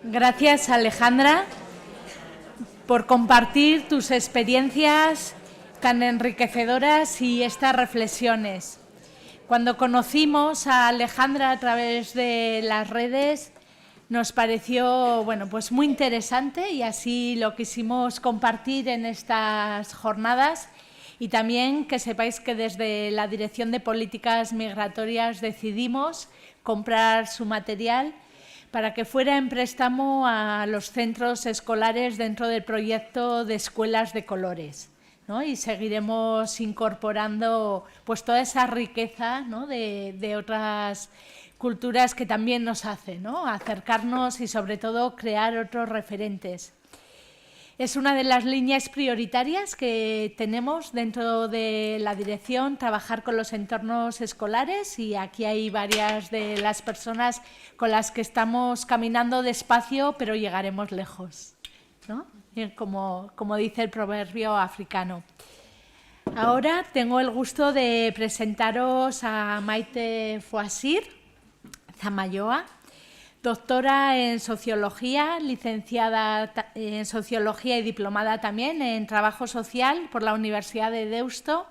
Gracias, Alejandra, por compartir tus experiencias tan enriquecedoras y estas reflexiones. Cuando conocimos a Alejandra a través de las redes, nos pareció pues muy interesante y así lo quisimos compartir en estas jornadas. Y también que sepáis que desde la Dirección de Políticas Migratorias decidimos comprar su material para que fuera en préstamo a los centros escolares dentro del proyecto de Escuelas de Colores, ¿no? Y seguiremos incorporando toda esa riqueza, ¿no? de otras culturas que también nos hace, ¿no? Acercarnos y sobre todo crear otros referentes. Es una de las líneas prioritarias que tenemos dentro de la dirección, trabajar con los entornos escolares, y aquí hay varias de las personas con las que estamos caminando despacio, pero llegaremos lejos, ¿no? Como dice el proverbio africano. Ahora tengo el gusto de presentaros a Maite Fouassir Zamayoa, doctora en Sociología, licenciada en Sociología y diplomada también en Trabajo Social por la Universidad de Deusto,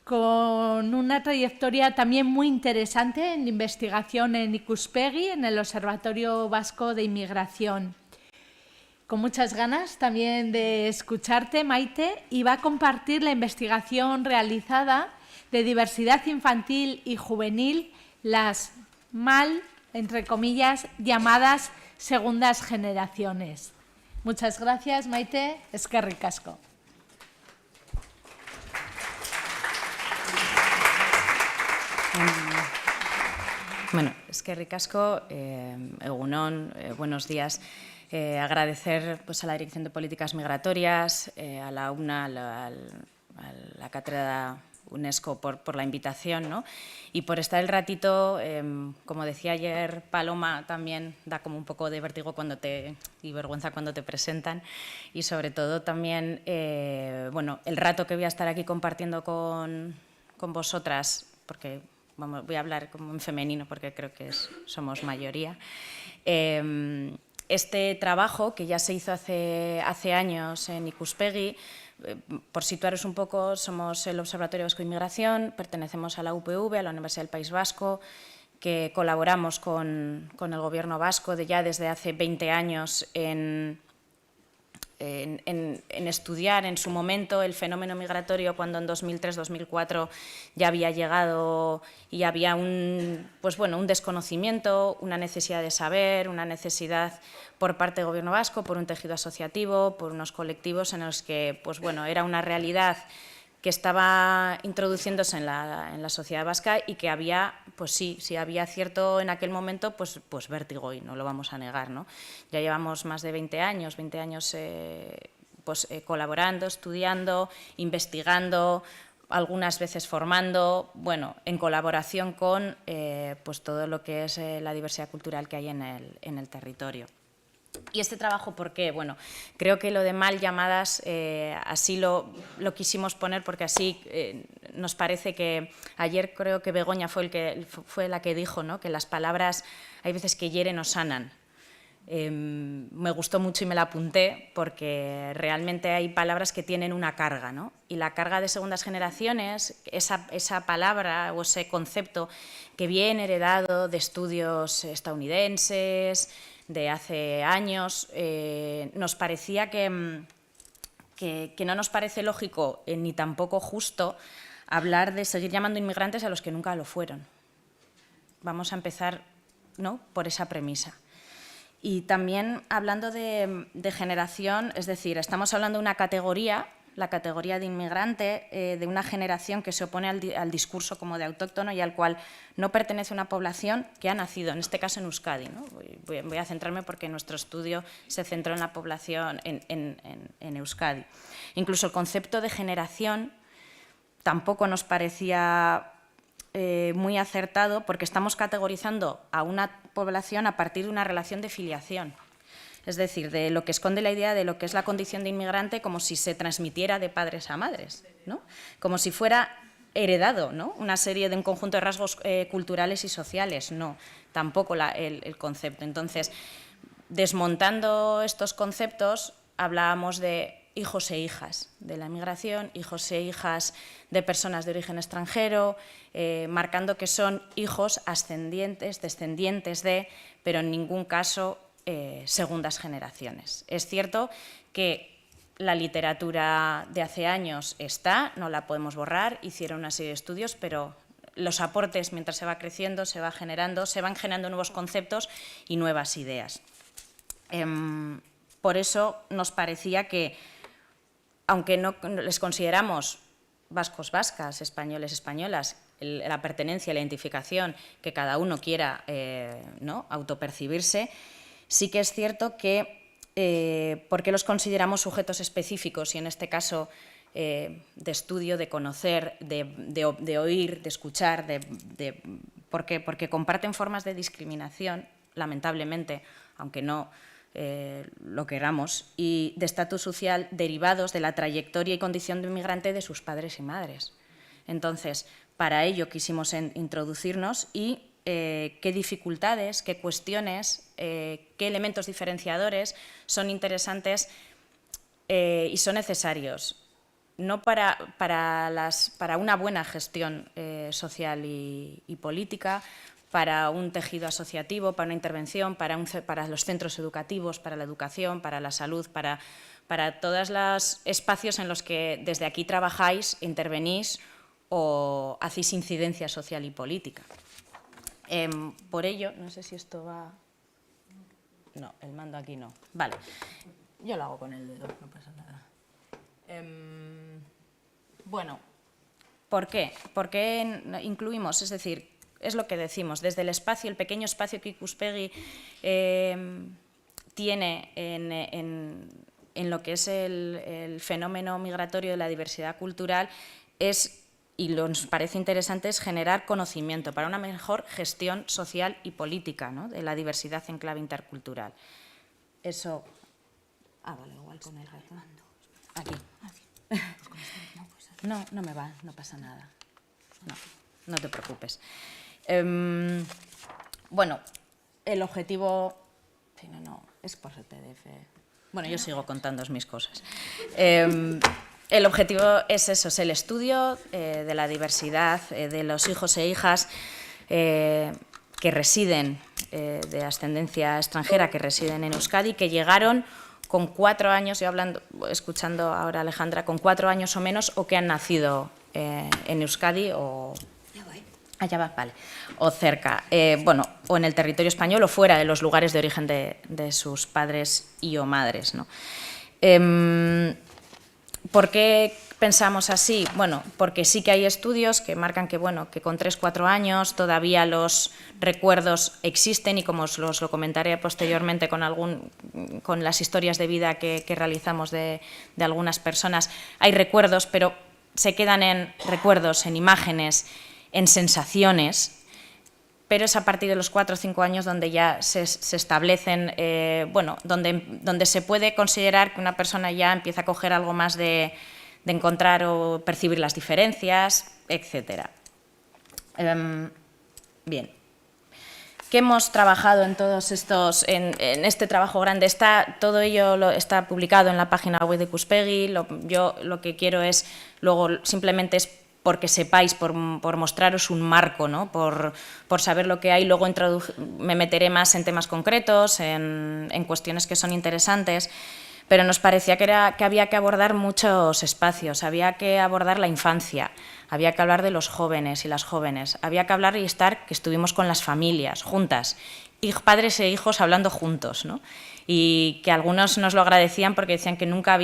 con una trayectoria también muy interesante en investigación en Ikuspegi, en el Observatorio Vasco de Inmigración. Con muchas ganas también de escucharte, Maite, y va a compartir la investigación realizada de diversidad infantil y juvenil, las mal, entre comillas, llamadas segundas generaciones. Muchas gracias, Maite. Eskerrik asko. Bueno, eskerrik asko, egunon, buenos días. Agradecer a la Dirección de Políticas Migratorias, a la UNA, a la Cátedra UNESCO por la invitación, ¿no? Y por estar el ratito, como decía ayer Paloma, también da como un poco de vértigo y vergüenza cuando te presentan, y sobre todo también el rato que voy a estar aquí compartiendo con vosotras, porque voy a hablar como en femenino porque creo que somos mayoría. Este trabajo, que ya se hizo hace años en Ikuspegi, por situaros un poco, somos el Observatorio Vasco de Inmigración, pertenecemos a la UPV, a la Universidad del País Vasco, que colaboramos con el Gobierno vasco ya desde hace 20 años en estudiar en su momento el fenómeno migratorio, cuando en 2003-2004 ya había llegado y había un desconocimiento, una necesidad de saber, una necesidad por parte del Gobierno vasco, por un tejido asociativo, por unos colectivos en los que era una realidad que estaba introduciéndose en la sociedad vasca y que había, sí había cierto en aquel momento, vértigo, y no lo vamos a negar, ¿no? Ya llevamos más de 20 años colaborando, estudiando, investigando, algunas veces formando, en colaboración con todo lo que es la diversidad cultural que hay en el territorio. ¿Y este trabajo por qué? Bueno, creo que lo de mal llamadas así lo quisimos poner porque así nos parece que ayer creo que Begoña fue la que dijo, ¿no?, que las palabras hay veces que hieren o sanan. Me gustó mucho y me la apunté porque realmente hay palabras que tienen una carga, ¿no? Y la carga de segundas generaciones, esa palabra o ese concepto que viene heredado de estudios estadounidenses, de hace años, nos parecía que no nos parece lógico ni tampoco justo hablar de seguir llamando inmigrantes a los que nunca lo fueron. Vamos a empezar, ¿no?, por esa premisa. Y también hablando de generación, es decir, estamos hablando de una categoría, la categoría de inmigrante, de una generación que se opone al discurso como de autóctono y al cual no pertenece una población que ha nacido, en este caso en Euskadi, ¿no? Voy a centrarme porque nuestro estudio se centró en la población en Euskadi. Incluso el concepto de generación tampoco nos parecía muy acertado porque estamos categorizando a una población a partir de una relación de filiación. Es decir, de lo que esconde la idea de lo que es la condición de inmigrante como si se transmitiera de padres a madres, ¿no? Como si fuera heredado, ¿no?, un conjunto de rasgos culturales y sociales. No, tampoco el concepto. Entonces, desmontando estos conceptos, hablábamos de hijos e hijas de la inmigración, hijos e hijas de personas de origen extranjero, marcando que son hijos ascendientes, descendientes de, pero en ningún caso segundas generaciones. Es cierto que la literatura de hace años está, no la podemos borrar, hicieron una serie de estudios, pero los aportes, mientras se va creciendo, se van generando nuevos conceptos y nuevas ideas. Por eso nos parecía que, aunque no les consideramos vascos, vascas, españoles, españolas, la pertenencia, la identificación, que cada uno quiera ¿no? autopercibirse, sí que es cierto que, porque los consideramos sujetos específicos y en este caso de estudio, de conocer, de oír, de escuchar, porque comparten formas de discriminación, lamentablemente, aunque no lo queramos, y de estatus social derivados de la trayectoria y condición de inmigrante de sus padres y madres. Entonces, para ello quisimos introducirnos y qué dificultades, qué cuestiones, qué elementos diferenciadores son interesantes y son necesarios, no para una buena gestión social y política, para un tejido asociativo, para una intervención, para los centros educativos, para la educación, para la salud, para todos los espacios en los que desde aquí trabajáis, intervenís o hacéis incidencia social y política. Por ello, no sé si esto va... No, el mando aquí no. Vale, yo lo hago con el dedo, no pasa nada. Bueno, ¿por qué? ¿Por qué incluimos? Es decir, es lo que decimos, desde el espacio, el pequeño espacio que Ikuspegi tiene en lo que es el fenómeno migratorio de la diversidad cultural, y nos parece interesante, es generar conocimiento para una mejor gestión social y política, ¿no? de la diversidad en clave intercultural. Eso... vale, igual con el reto. Aquí. No, no me va, no pasa nada. No te preocupes. Bueno, el objetivo... No, es por el PDF. Bueno, yo sigo contándoos mis cosas. El objetivo es eso, es el estudio de la diversidad de los hijos e hijas que residen, de ascendencia extranjera, que residen en Euskadi, que llegaron con 4 años, yo escuchando ahora a Alejandra, con 4 años o menos, o que han nacido en Euskadi o... Ya va, vale. O cerca, bueno, o en el territorio español o fuera de los lugares de origen de sus padres y o madres, ¿no? ¿Por qué pensamos así? Bueno, porque sí que hay estudios que marcan que, bueno, que con 3-4 años todavía los recuerdos existen y, como os lo comentaré posteriormente con las historias de vida que realizamos de algunas personas, hay recuerdos, pero se quedan en recuerdos, en imágenes, en sensaciones, pero es a partir de los 4 o 5 años donde ya se establecen, bueno, donde se puede considerar que una persona ya empieza a coger algo más de encontrar o percibir las diferencias, etc. Bien. ¿Qué hemos trabajado en todos estos, en este trabajo grande? Todo ello está publicado en la página web de Ikuspegi. Yo lo que quiero es, luego simplemente es porque sepáis, por mostraros un marco, ¿no? por saber lo que hay. Luego me meteré más en temas concretos, en cuestiones que son interesantes, pero nos parecía que había que abordar muchos espacios, había que abordar la infancia, había que hablar de los jóvenes y las jóvenes, había que hablar que estuvimos con las familias, juntas, y padres e hijos hablando juntos, ¿no? Y que algunos nos lo agradecían porque decían que nunca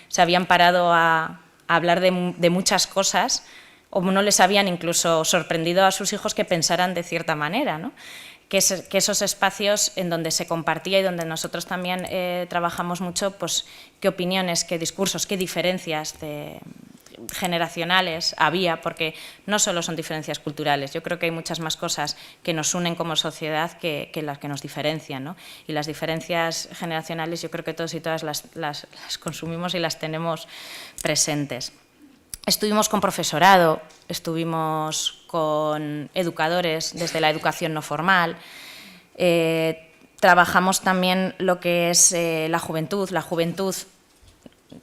se habían parado a hablar de muchas cosas, o no les habían incluso sorprendido a sus hijos que pensaran de cierta manera, ¿no? Que esos espacios en donde se compartía y donde nosotros también trabajamos mucho, pues qué opiniones, qué discursos, qué diferencias generacionales había, porque no solo son diferencias culturales, yo creo que hay muchas más cosas que nos unen como sociedad que las que nos diferencian, ¿no? Y las diferencias generacionales yo creo que todos y todas las consumimos y las tenemos presentes. Estuvimos con profesorado, estuvimos con educadores desde la educación no formal, Trabajamos también lo que es la juventud. La juventud,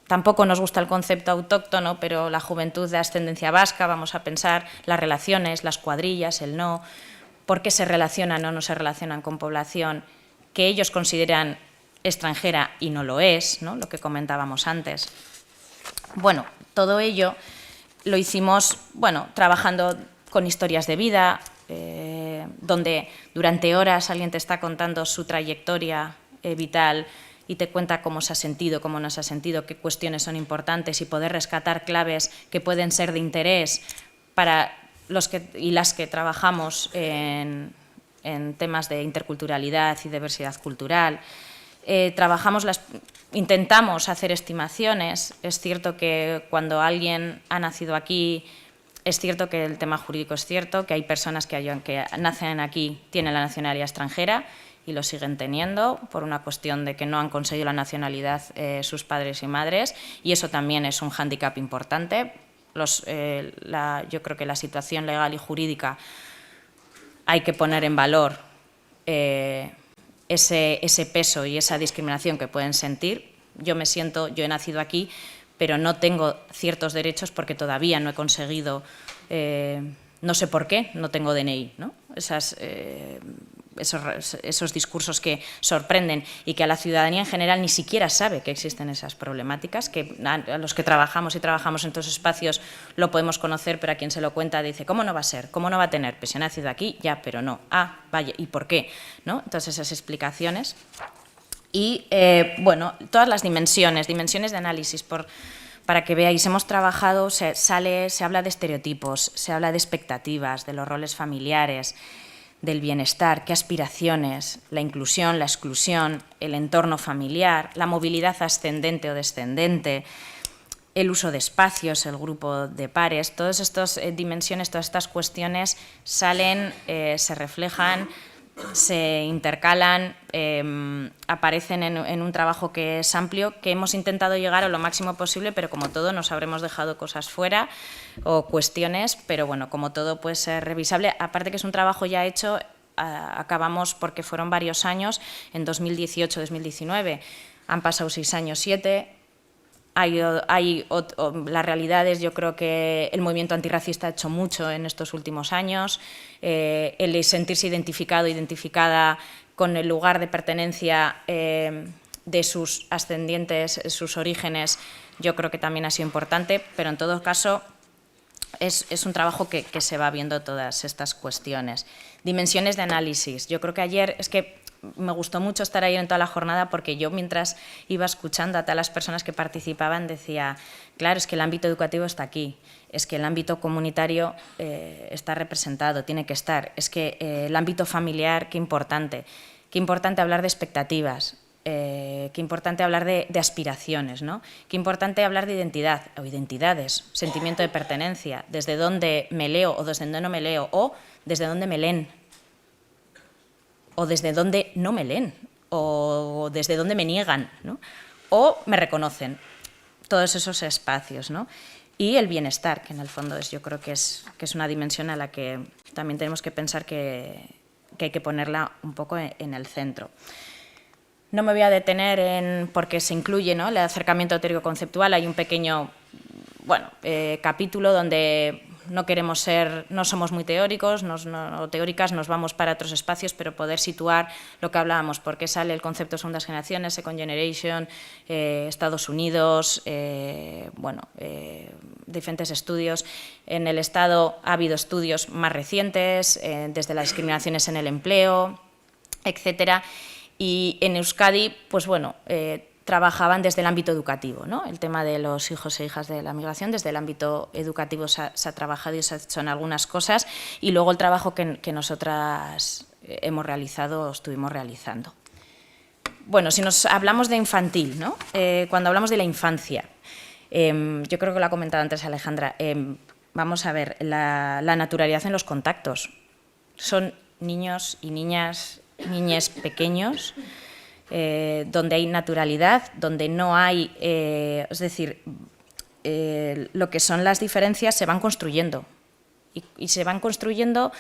tampoco nos gusta el concepto autóctono, pero la juventud de ascendencia vasca, vamos a pensar las relaciones, las cuadrillas, el no, por qué se relacionan o no se relacionan con población que ellos consideran extranjera y no lo es, ¿no? Lo que comentábamos antes. Bueno, todo ello lo hicimos, bueno, trabajando con historias de vida, donde durante horas alguien te está contando su trayectoria vital y te cuenta cómo se ha sentido, cómo no se ha sentido, qué cuestiones son importantes y poder rescatar claves que pueden ser de interés para los y las que trabajamos en temas de interculturalidad y diversidad cultural. Intentamos hacer estimaciones. Es cierto que cuando alguien ha nacido aquí, es cierto que el tema jurídico es cierto, que hay personas que nacen aquí, tienen la nacionalidad extranjera y lo siguen teniendo por una cuestión de que no han conseguido la nacionalidad sus padres y madres, y eso también es un hándicap importante. Yo creo que la situación legal y jurídica hay que poner en valor ese peso y esa discriminación que pueden sentir. Yo he nacido aquí, pero no tengo ciertos derechos porque todavía no he conseguido, no sé por qué, no tengo DNI, ¿no? Esos discursos que sorprenden y que a la ciudadanía en general ni siquiera sabe que existen esas problemáticas, que a los que trabajamos en estos espacios lo podemos conocer, pero a quien se lo cuenta dice, ¿cómo no va a ser? ¿Cómo no va a tener? Pues si ha nacido aquí, ya, pero no. Ah, vaya, ¿y por qué? ¿No? Entonces, esas explicaciones. Y, bueno, todas las dimensiones de análisis, para que veáis, hemos trabajado, se habla de estereotipos, se habla de expectativas, de los roles familiares, del bienestar, qué aspiraciones, la inclusión, la exclusión, el entorno familiar, la movilidad ascendente o descendente, el uso de espacios, el grupo de pares, todas estas dimensiones, todas estas cuestiones salen, se reflejan, se intercalan, aparecen en un trabajo que es amplio, que hemos intentado llegar a lo máximo posible, pero como todo nos habremos dejado cosas fuera o cuestiones, pero bueno, como todo puede ser revisable. Aparte que es un trabajo ya hecho, acabamos porque fueron varios años, en 2018-2019, han pasado 6 años, 7. La realidad es, yo creo que el movimiento antirracista ha hecho mucho en estos últimos años, el sentirse identificado, identificada con el lugar de pertenencia de sus ascendientes, sus orígenes, yo creo que también ha sido importante, pero en todo caso es un trabajo que se va viendo todas estas cuestiones. Dimensiones de análisis. Yo creo que ayer, es que me gustó mucho estar ahí en toda la jornada porque yo, mientras iba escuchando a todas las personas que participaban, decía, claro, es que el ámbito educativo está aquí, es que el ámbito comunitario está representado, tiene que estar, es que el ámbito familiar, qué importante hablar de expectativas, qué importante hablar de aspiraciones, ¿no? Qué importante hablar de identidad o identidades, sentimiento de pertenencia, desde dónde me leo o desde dónde no me leo, o desde dónde me leen, o desde dónde no me leen, o desde dónde me niegan, ¿no? O me reconocen. Todos esos espacios, ¿no? Y el bienestar, que en el fondo yo creo que es una dimensión a la que también tenemos que pensar que hay que ponerla un poco en el centro. No me voy a detener porque se incluye, ¿no?, el acercamiento teórico-conceptual. Hay un pequeño, bueno, capítulo donde no somos muy teóricos o teóricas, nos vamos para otros espacios, pero poder situar lo que hablábamos, por qué sale el concepto de segundas generaciones, second generation, Estados Unidos, bueno, diferentes estudios. En el Estado ha habido estudios más recientes, desde las discriminaciones en el empleo, etcétera. Y en Euskadi, pues bueno, trabajaban desde el ámbito educativo, ¿no? El tema de los hijos e hijas de la migración, desde el ámbito educativo se ha trabajado y se ha hecho en algunas cosas, y luego el trabajo que nosotras hemos realizado, estuvimos realizando. Bueno, si nos hablamos de infantil, ¿no? Cuando hablamos de la infancia, yo creo que lo ha comentado antes Alejandra, vamos a ver, la naturalidad en los contactos. Son niños y niñas, niñes pequeños, donde hay naturalidad, donde no hay, es decir, lo que son las diferencias se van construyendo y se van construyendo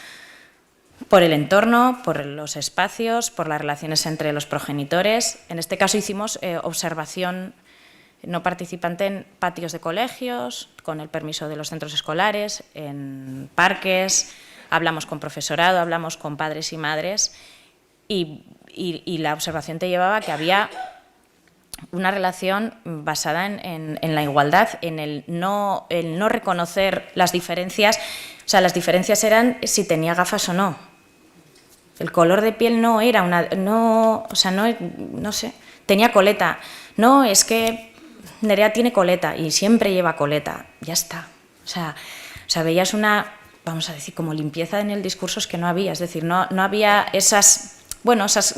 por el entorno, por los espacios, por las relaciones entre los progenitores. En este caso hicimos observación no participante en patios de colegios, con el permiso de los centros escolares, en parques, hablamos con profesorado, hablamos con padres y madres y la observación te llevaba a que había una relación basada en la igualdad, en el no reconocer las diferencias. O sea, las diferencias eran si tenía gafas o no. El color de piel no era una... no sé, tenía coleta. No, es que Nerea tiene coleta y siempre lleva coleta. Ya está. O sea veías una, vamos a decir, como limpieza en el discurso es que no había. Es decir, no había esas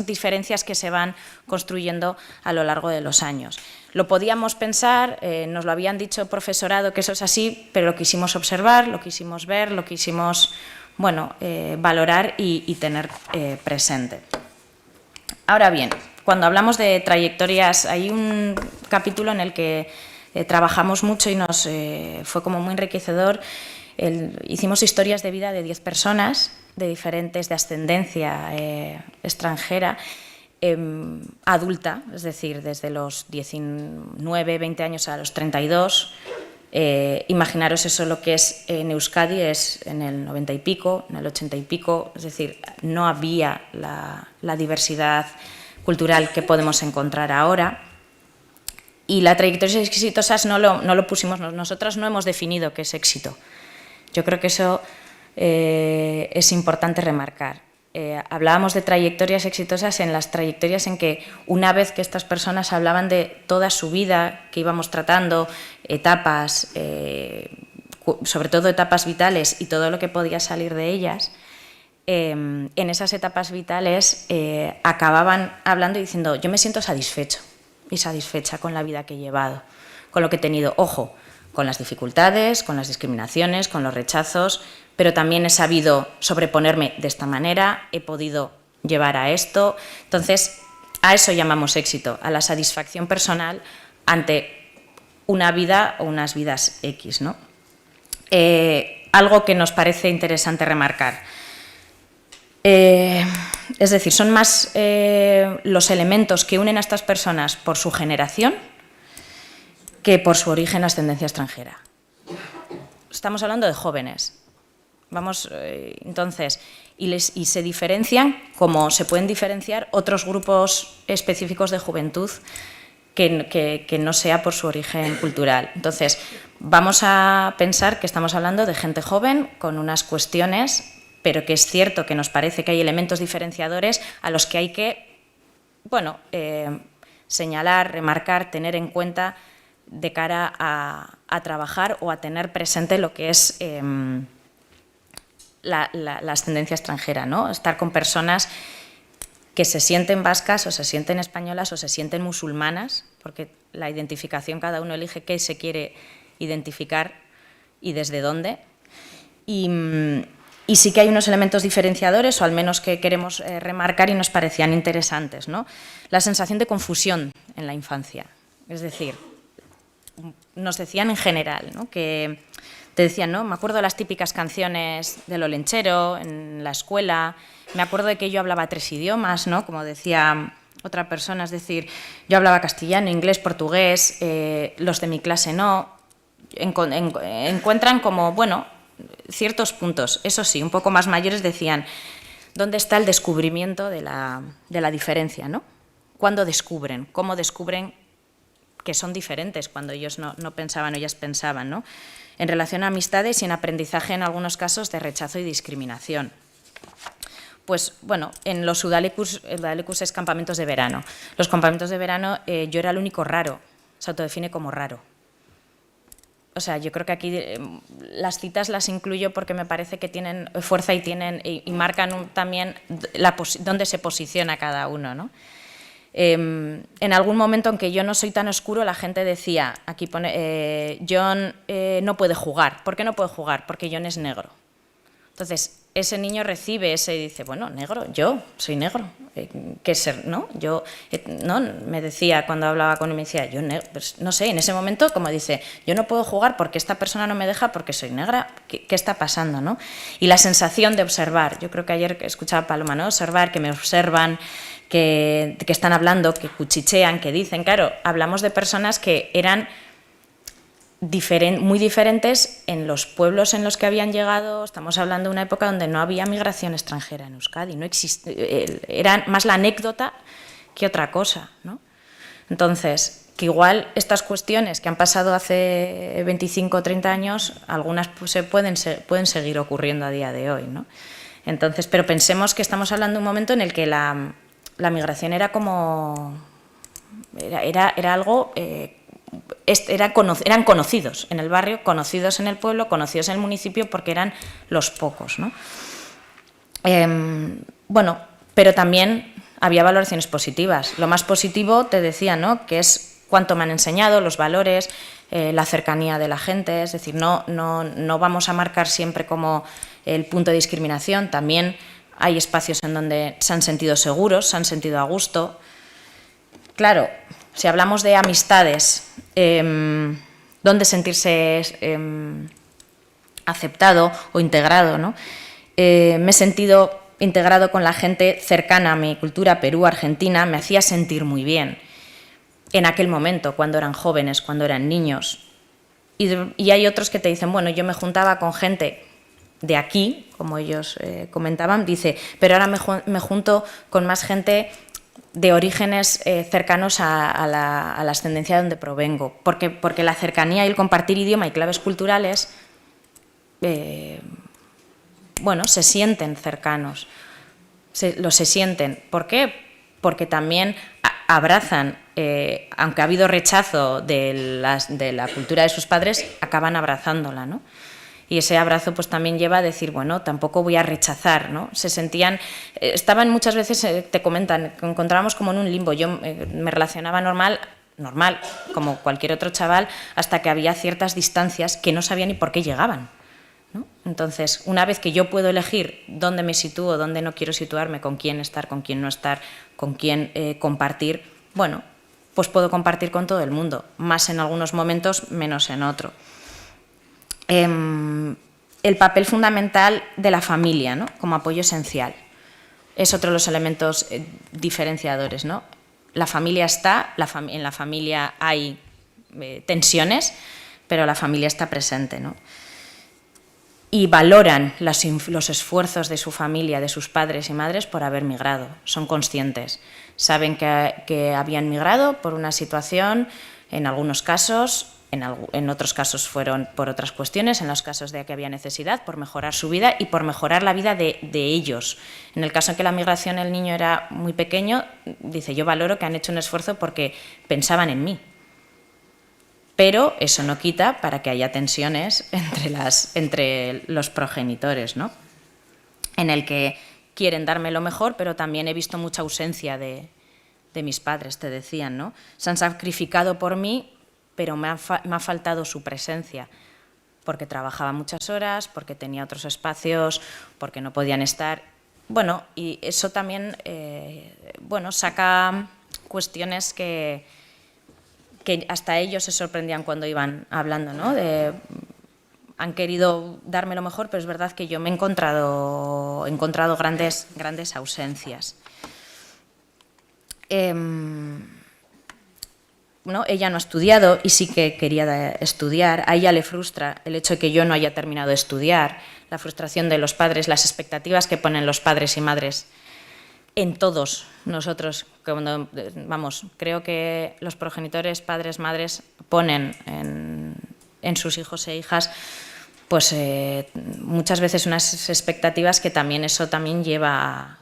diferencias que se van construyendo a lo largo de los años. Lo podíamos pensar, nos lo habían dicho el profesorado que eso es así, pero lo quisimos observar, lo quisimos ver, lo quisimos valorar y tener presente. Ahora bien, cuando hablamos de trayectorias, hay un capítulo en el que trabajamos mucho y nos fue como muy enriquecedor. Hicimos historias de vida de 10 personas de ascendencia extranjera, adulta, es decir, desde los 19, 20 años a los 32. Imaginaros eso lo que es en Euskadi, es en el 90 y pico, en el 80 y pico, es decir, no había la diversidad cultural que podemos encontrar ahora. Y la trayectoria exitosas no lo pusimos, nosotros no hemos definido qué es éxito. Yo creo que eso es importante remarcar. Hablábamos de trayectorias exitosas en las trayectorias en que una vez que estas personas hablaban de toda su vida, que íbamos tratando, etapas, sobre todo etapas vitales y todo lo que podía salir de ellas, en esas etapas vitales acababan hablando y diciendo yo me siento satisfecho y satisfecha con la vida que he llevado, con lo que he tenido, ojo, con las dificultades, con las discriminaciones, con los rechazos, pero también he sabido sobreponerme de esta manera, he podido llevar a esto. Entonces, a eso llamamos éxito, a la satisfacción personal ante una vida o unas vidas X, ¿no? Algo que nos parece interesante remarcar. Es decir, son más los elementos que unen a estas personas por su generación que por su origen o ascendencia extranjera. Estamos hablando de jóvenes. Entonces, y se diferencian como se pueden diferenciar otros grupos específicos de juventud que no sea por su origen cultural. Entonces, vamos a pensar que estamos hablando de gente joven con unas cuestiones, pero que es cierto que nos parece que hay elementos diferenciadores a los que hay que, señalar, remarcar, tener en cuenta de cara a trabajar o a tener presente lo que es la ascendencia extranjera, ¿no? Estar con personas que se sienten vascas o se sienten españolas o se sienten musulmanas, porque la identificación cada uno elige qué se quiere identificar y desde dónde. Y sí que hay unos elementos diferenciadores, o al menos que queremos remarcar y nos parecían interesantes, ¿no? La sensación de confusión en la infancia, es decir, nos decían en general, ¿no? Que te decían, ¿no? Me acuerdo de las típicas canciones del Olenchero en la escuela, me acuerdo de que yo hablaba 3 idiomas, ¿no? Como decía otra persona, es decir, yo hablaba castellano, inglés, portugués, los de mi clase no. Encuentran como, ciertos puntos. Eso sí, un poco más mayores decían, ¿dónde está el descubrimiento de la diferencia, ¿no? ¿Cuándo descubren? ¿Cómo descubren que son diferentes cuando ellos no pensaban o ellas pensaban, ¿no? En relación a amistades y en aprendizaje, en algunos casos, de rechazo y discriminación. Pues, en los Udalekus es campamentos de verano. Los campamentos de verano, yo era el único raro, se autodefine como raro. O sea, yo creo que aquí las citas las incluyo porque me parece que tienen fuerza y marcan también dónde se posiciona cada uno, ¿no? En algún momento, aunque yo no soy tan oscuro, la gente decía, aquí pone, John no puede jugar. ¿Por qué no puede jugar? Porque John es negro. Entonces, ese niño recibe ese y dice, bueno, negro, yo soy negro, ¿qué es ser, no? Yo, no, me decía cuando hablaba con él, me decía, yo, pues, no sé, en ese momento, como dice, yo no puedo jugar porque esta persona no me deja porque soy negra, ¿qué está pasando, no? Y la sensación de observar, yo creo que ayer escuchaba a Paloma, ¿no? Observar, que me observan, que están hablando, que cuchichean, que dicen, claro, hablamos de personas que eran muy diferentes en los pueblos en los que habían llegado. Estamos hablando de una época donde no había migración extranjera en Euskadi, no era más la anécdota que otra cosa, ¿no? Entonces, que igual estas cuestiones que han pasado hace 25 o 30 años, algunas pues, pueden seguir ocurriendo a día de hoy, ¿no? Entonces, pero pensemos que estamos hablando de un momento en el que la migración era como... Era algo... eran conocidos en el barrio, conocidos en el pueblo, conocidos en el municipio, porque eran los pocos, ¿no? Bueno, pero también había valoraciones positivas. Lo más positivo, te decía, ¿no?, que es cuánto me han enseñado, los valores, la cercanía de la gente, es decir, no vamos a marcar siempre como el punto de discriminación, también hay espacios en donde se han sentido seguros, se han sentido a gusto. Claro, si hablamos de amistades, dónde sentirse aceptado o integrado, ¿no? Me he sentido integrado con la gente cercana a mi cultura, Perú, Argentina, me hacía sentir muy bien en aquel momento, cuando eran jóvenes, cuando eran niños. Y hay otros que te dicen, bueno, yo me juntaba con gente de aquí, como ellos comentaban, dice, pero ahora me junto con más gente de orígenes cercanos a la ascendencia de donde provengo, porque la cercanía y el compartir idioma y claves culturales, bueno, se sienten cercanos, se sienten. ¿Por qué? Porque también abrazan, aunque ha habido rechazo de la cultura de sus padres, acaban abrazándola, ¿no? Y ese abrazo pues también lleva a decir, bueno, tampoco voy a rechazar, ¿no? Se sentían, estaban muchas veces, te comentan, encontrábamos como en un limbo. Yo me relacionaba normal, como cualquier otro chaval, hasta que había ciertas distancias que no sabía ni por qué llegaban, ¿no? Entonces, una vez que yo puedo elegir dónde me sitúo, dónde no quiero situarme, con quién estar, con quién no estar, con quién compartir, bueno, pues puedo compartir con todo el mundo, más en algunos momentos, menos en otro. El papel fundamental de la familia, ¿no?, como apoyo esencial. Es otro de los elementos diferenciadores, ¿no? La familia está, en la familia hay tensiones, pero la familia está presente, ¿no? Y valoran los esfuerzos de su familia, de sus padres y madres por haber migrado. Son conscientes. Saben que habían migrado por una situación, en algunos casos, en otros casos fueron por otras cuestiones, en los casos de que había necesidad, por mejorar su vida y por mejorar la vida de ellos. En el caso en que la migración, el niño era muy pequeño, dice, yo valoro que han hecho un esfuerzo porque pensaban en mí. Pero eso no quita para que haya tensiones entre los progenitores, ¿no? En el que quieren darme lo mejor, pero también he visto mucha ausencia de mis padres, te decían, ¿no? Se han sacrificado por mí, pero me ha faltado su presencia, porque trabajaba muchas horas, porque tenía otros espacios, porque no podían estar. Bueno, y eso también bueno, saca cuestiones que hasta ellos se sorprendían cuando iban hablando, ¿no? Han querido darme lo mejor, pero es verdad que yo me he encontrado grandes ausencias. ¿No? Ella no ha estudiado y sí que quería estudiar. A ella le frustra el hecho de que yo no haya terminado de estudiar, la frustración de los padres, las expectativas que ponen los padres y madres en todos nosotros. Cuando, vamos, creo que los progenitores, padres, madres, ponen en sus hijos e hijas pues muchas veces unas expectativas que también eso también lleva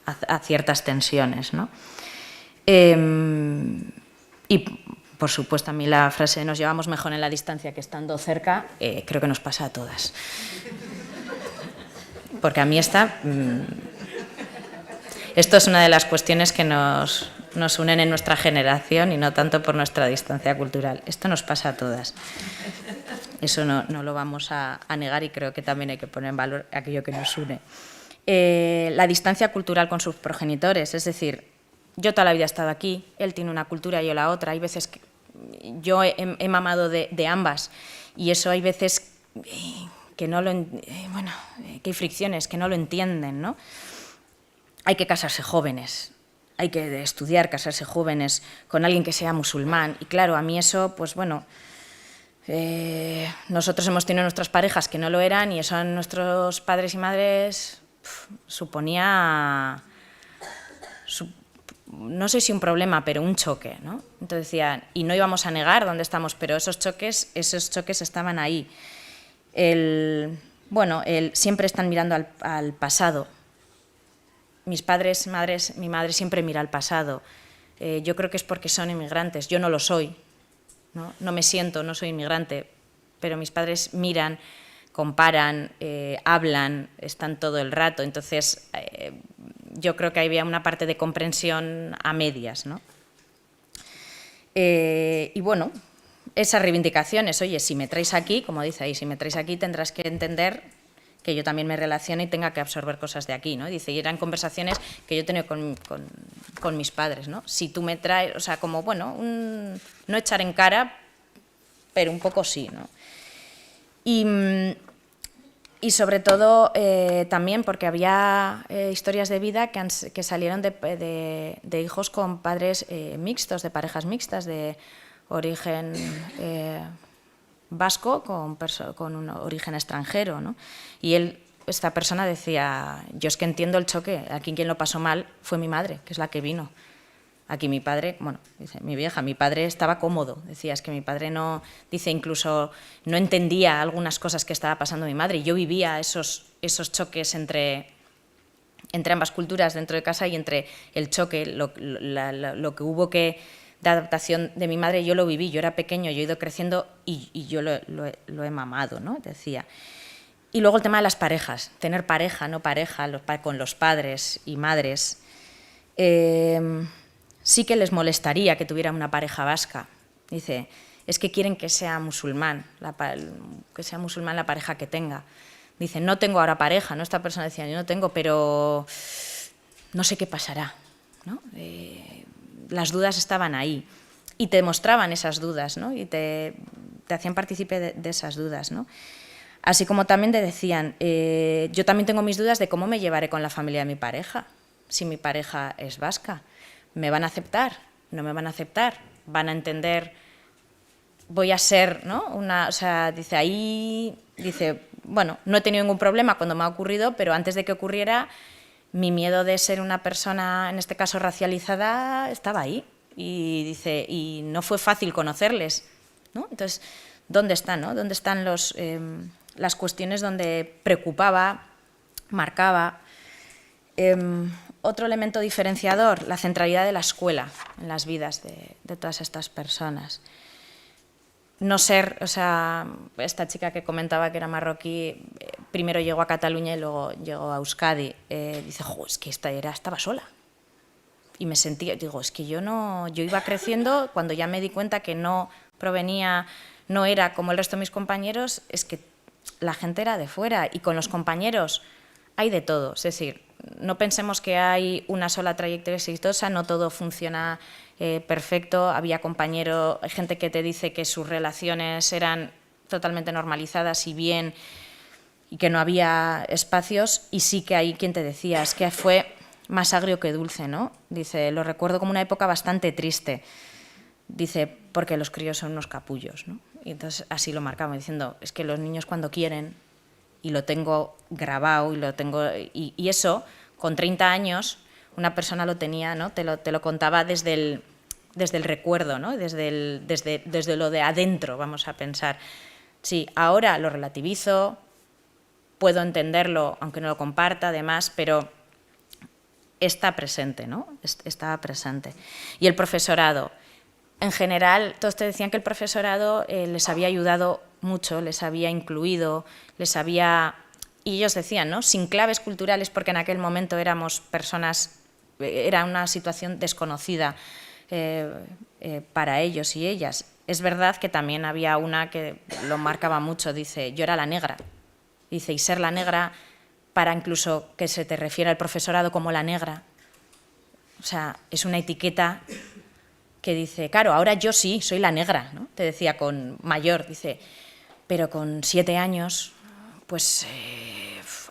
a ciertas tensiones, ¿no? Y, por supuesto, a mí la frase nos llevamos mejor en la distancia que estando cerca, creo que nos pasa a todas. Porque a mí esto es una de las cuestiones que nos unen en nuestra generación y no tanto por nuestra distancia cultural. Esto nos pasa a todas. Eso no lo vamos a negar y creo que también hay que poner en valor aquello que nos une. La distancia cultural con sus progenitores, es decir, yo toda la vida he estado aquí, él tiene una cultura y yo la otra. Hay veces que yo he mamado de ambas y eso hay veces que no lo, bueno, que hay fricciones, que no lo entienden, ¿no? Hay que casarse jóvenes, hay que estudiar, casarse jóvenes con alguien que sea musulmán. Y claro, a mí eso, pues bueno, nosotros hemos tenido nuestras parejas que no lo eran y eso a nuestros padres y madres suponía, no sé si un problema, pero un choque, ¿no? Entonces decían, y no íbamos a negar dónde estamos, pero esos choques estaban ahí. Siempre están mirando al pasado. Mis padres, mi madre siempre mira al pasado. Yo creo que es porque son inmigrantes. Yo no lo soy, ¿no? No me siento, no soy inmigrante, pero mis padres miran, comparan, hablan, están todo el rato. Entonces, yo creo que había una parte de comprensión a medias, ¿no? Y bueno, esas reivindicaciones, oye, si me traes aquí, como dice ahí, si me traes aquí tendrás que entender que yo también me relacione y tenga que absorber cosas de aquí, ¿no? Dice, y eran conversaciones que yo he tenido con mis padres, ¿no? Si tú me traes, o sea, como, bueno, no echar en cara, pero un poco sí, ¿no? Y sobre todo también porque había historias de vida que salieron de hijos con padres mixtos, de parejas mixtas, de origen vasco con un origen extranjero, ¿no? Y esta persona decía, yo es que entiendo el choque, aquí quien lo pasó mal fue mi madre, que es la que vino. Aquí mi padre, bueno, dice mi vieja, mi padre estaba cómodo, decía, es que mi padre no, dice, incluso no entendía algunas cosas que estaba pasando mi madre, y yo vivía esos choques entre ambas culturas dentro de casa y entre el choque, lo que hubo de adaptación de mi madre, yo lo viví, yo era pequeño, yo he ido creciendo y yo lo he mamado, ¿no? Decía. Y luego el tema de las parejas, tener pareja, no pareja, con los padres y madres. Sí que les molestaría que tuviera una pareja vasca. Dice, es que quieren que sea musulmán, la pareja que tenga. Dice, no tengo ahora pareja, ¿no? Esta persona decía, yo no tengo, pero no sé qué pasará, ¿no? Las dudas estaban ahí y te mostraban esas dudas, ¿no? Y te hacían partícipe de esas dudas, ¿no? Así como también te decían, yo también tengo mis dudas de cómo me llevaré con la familia de mi pareja, si mi pareja es vasca. ¿Me van a aceptar? ¿No me van a aceptar? ¿Van a entender? Voy a ser, ¿no? O sea, dice, ahí, dice, bueno, no he tenido ningún problema cuando me ha ocurrido, pero antes de que ocurriera, mi miedo de ser una persona, en este caso racializada, estaba ahí. Y dice, y no fue fácil conocerles, ¿no? Entonces, ¿dónde están, no? ¿Dónde están las cuestiones donde preocupaba, marcaba? Otro elemento diferenciador, la centralidad de la escuela en las vidas de todas estas personas. No ser, o sea, esta chica que comentaba que era marroquí, primero llegó a Cataluña y luego llegó a Euskadi, dice, jo, es que estaba sola. Y me sentía, digo, es que yo iba creciendo, cuando ya me di cuenta que no era como el resto de mis compañeros, es que la gente era de fuera y con los compañeros hay de todo, es decir, no pensemos que hay una sola trayectoria exitosa, no todo funciona perfecto, había compañeros, hay gente que te dice que sus relaciones eran totalmente normalizadas y bien, y que no había espacios, y sí que hay quien te decía, es que fue más agrio que dulce, ¿no? Dice, lo recuerdo como una época bastante triste, dice, porque los críos son unos capullos, ¿no? Y entonces así lo marcaba, diciendo, es que los niños cuando quieren, y lo tengo grabado, y eso, con 30 años, una persona lo tenía, ¿no? Te lo contaba desde el recuerdo, ¿no? Desde lo de adentro, vamos a pensar. Sí, ahora lo relativizo, puedo entenderlo, aunque no lo comparta, además, pero está presente, ¿no? Estaba presente. Y el profesorado. En general, todos te decían que el profesorado les había ayudado mucho, les había incluido, y ellos decían, ¿no? Sin claves culturales, porque en aquel momento éramos personas, era una situación desconocida para ellos y ellas. Es verdad que también había una que lo marcaba mucho, dice, yo era la negra. Dice, y ser la negra, para incluso que se te refiera al profesorado como la negra, o sea, es una etiqueta que dice, claro, ahora yo sí, soy la negra, ¿no? Te decía con mayor, dice, pero con 7 años, pues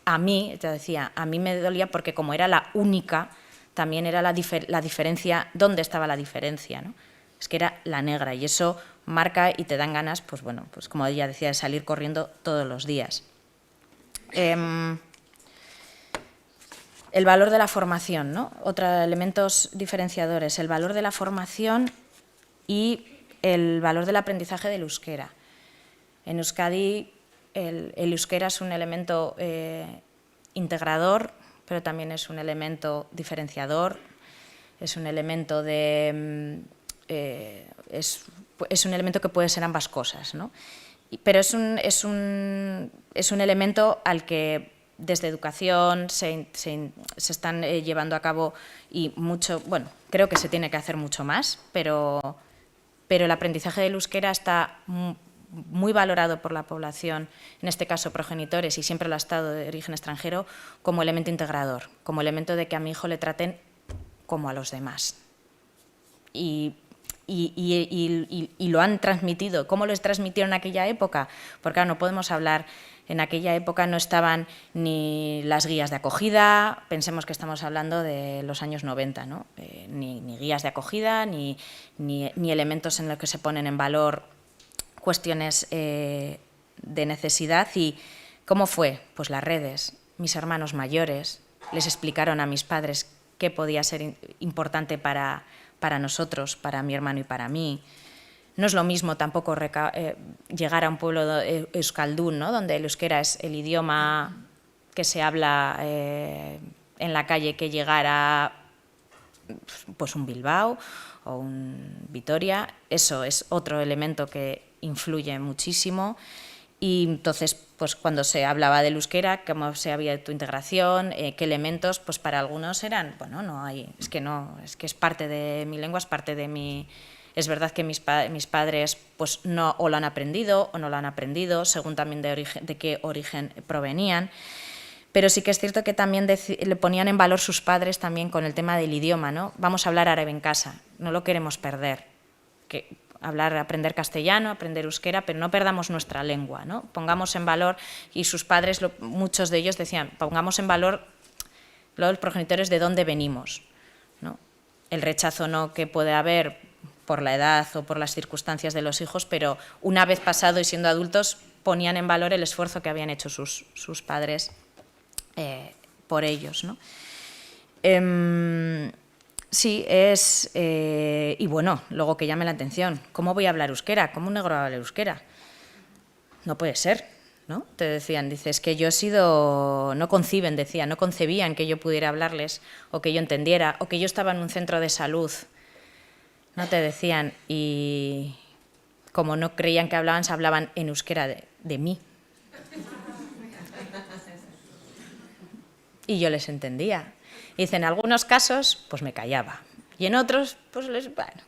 a mí, te decía, a mí me dolía porque como era la única, también era la diferencia, ¿dónde estaba la diferencia, no? Es que era la negra y eso marca y te dan ganas, pues bueno, pues como ella decía, de salir corriendo todos los días. El valor de la formación, ¿no? Otros elementos diferenciadores, el valor de la formación y el valor del aprendizaje del euskera. En Euskadi el euskera es un elemento integrador, pero también es un elemento diferenciador, es un elemento de... es un elemento que puede ser ambas cosas, ¿no? Pero es un elemento al que desde educación se están llevando a cabo y mucho, bueno, creo que se tiene que hacer mucho más, pero el aprendizaje del euskera está muy valorado por la población, en este caso progenitores y siempre lo ha estado de origen extranjero, como elemento integrador, como elemento de que a mi hijo le traten como a los demás. Y lo han transmitido. ¿Cómo lo transmitieron en aquella época? Porque claro, no podemos hablar, en aquella época no estaban ni las guías de acogida, pensemos que estamos hablando de los años 90, ¿no? Ni guías de acogida, ni elementos en los que se ponen en valor cuestiones de necesidad. ¿Y cómo fue? Pues las redes. Mis hermanos mayores les explicaron a mis padres qué podía ser importante para nosotros, para mi hermano y para mí. No es lo mismo tampoco llegar a un pueblo euskaldún, ¿no? Donde el euskera es el idioma que se habla en la calle, que llegar a pues un Bilbao o un Vitoria. Eso es otro elemento que influye muchísimo. Y entonces, pues cuando se hablaba del euskera, cómo se había tu integración, qué elementos, pues para algunos eran, bueno, no hay, es que es parte de mi lengua, es parte de mi... Es verdad que mis padres pues no o lo han aprendido o no lo han aprendido, según también de qué origen provenían. Pero sí que es cierto que también le ponían en valor sus padres también con el tema del idioma, ¿no? Vamos a hablar árabe en casa, no lo queremos perder. Aprender castellano, aprender euskera, pero no perdamos nuestra lengua, ¿no? Pongamos en valor, y sus padres, muchos de ellos decían, pongamos en valor los progenitores de dónde venimos, ¿no? El rechazo no que puede haber por la edad o por las circunstancias de los hijos, pero una vez pasado y siendo adultos ponían en valor el esfuerzo que habían hecho sus padres por ellos, ¿no? Sí, y bueno, luego que llame la atención, ¿cómo voy a hablar euskera? ¿Cómo un negro habla euskera? No puede ser, ¿no? Te decían, dices que yo he sido, no concebían que yo pudiera hablarles o que yo entendiera o que yo estaba en un centro de salud, no te decían, y como no creían que hablaban, se hablaban en euskera de mí. Y yo les entendía. Y dice, en algunos casos, pues me callaba. Y en otros, pues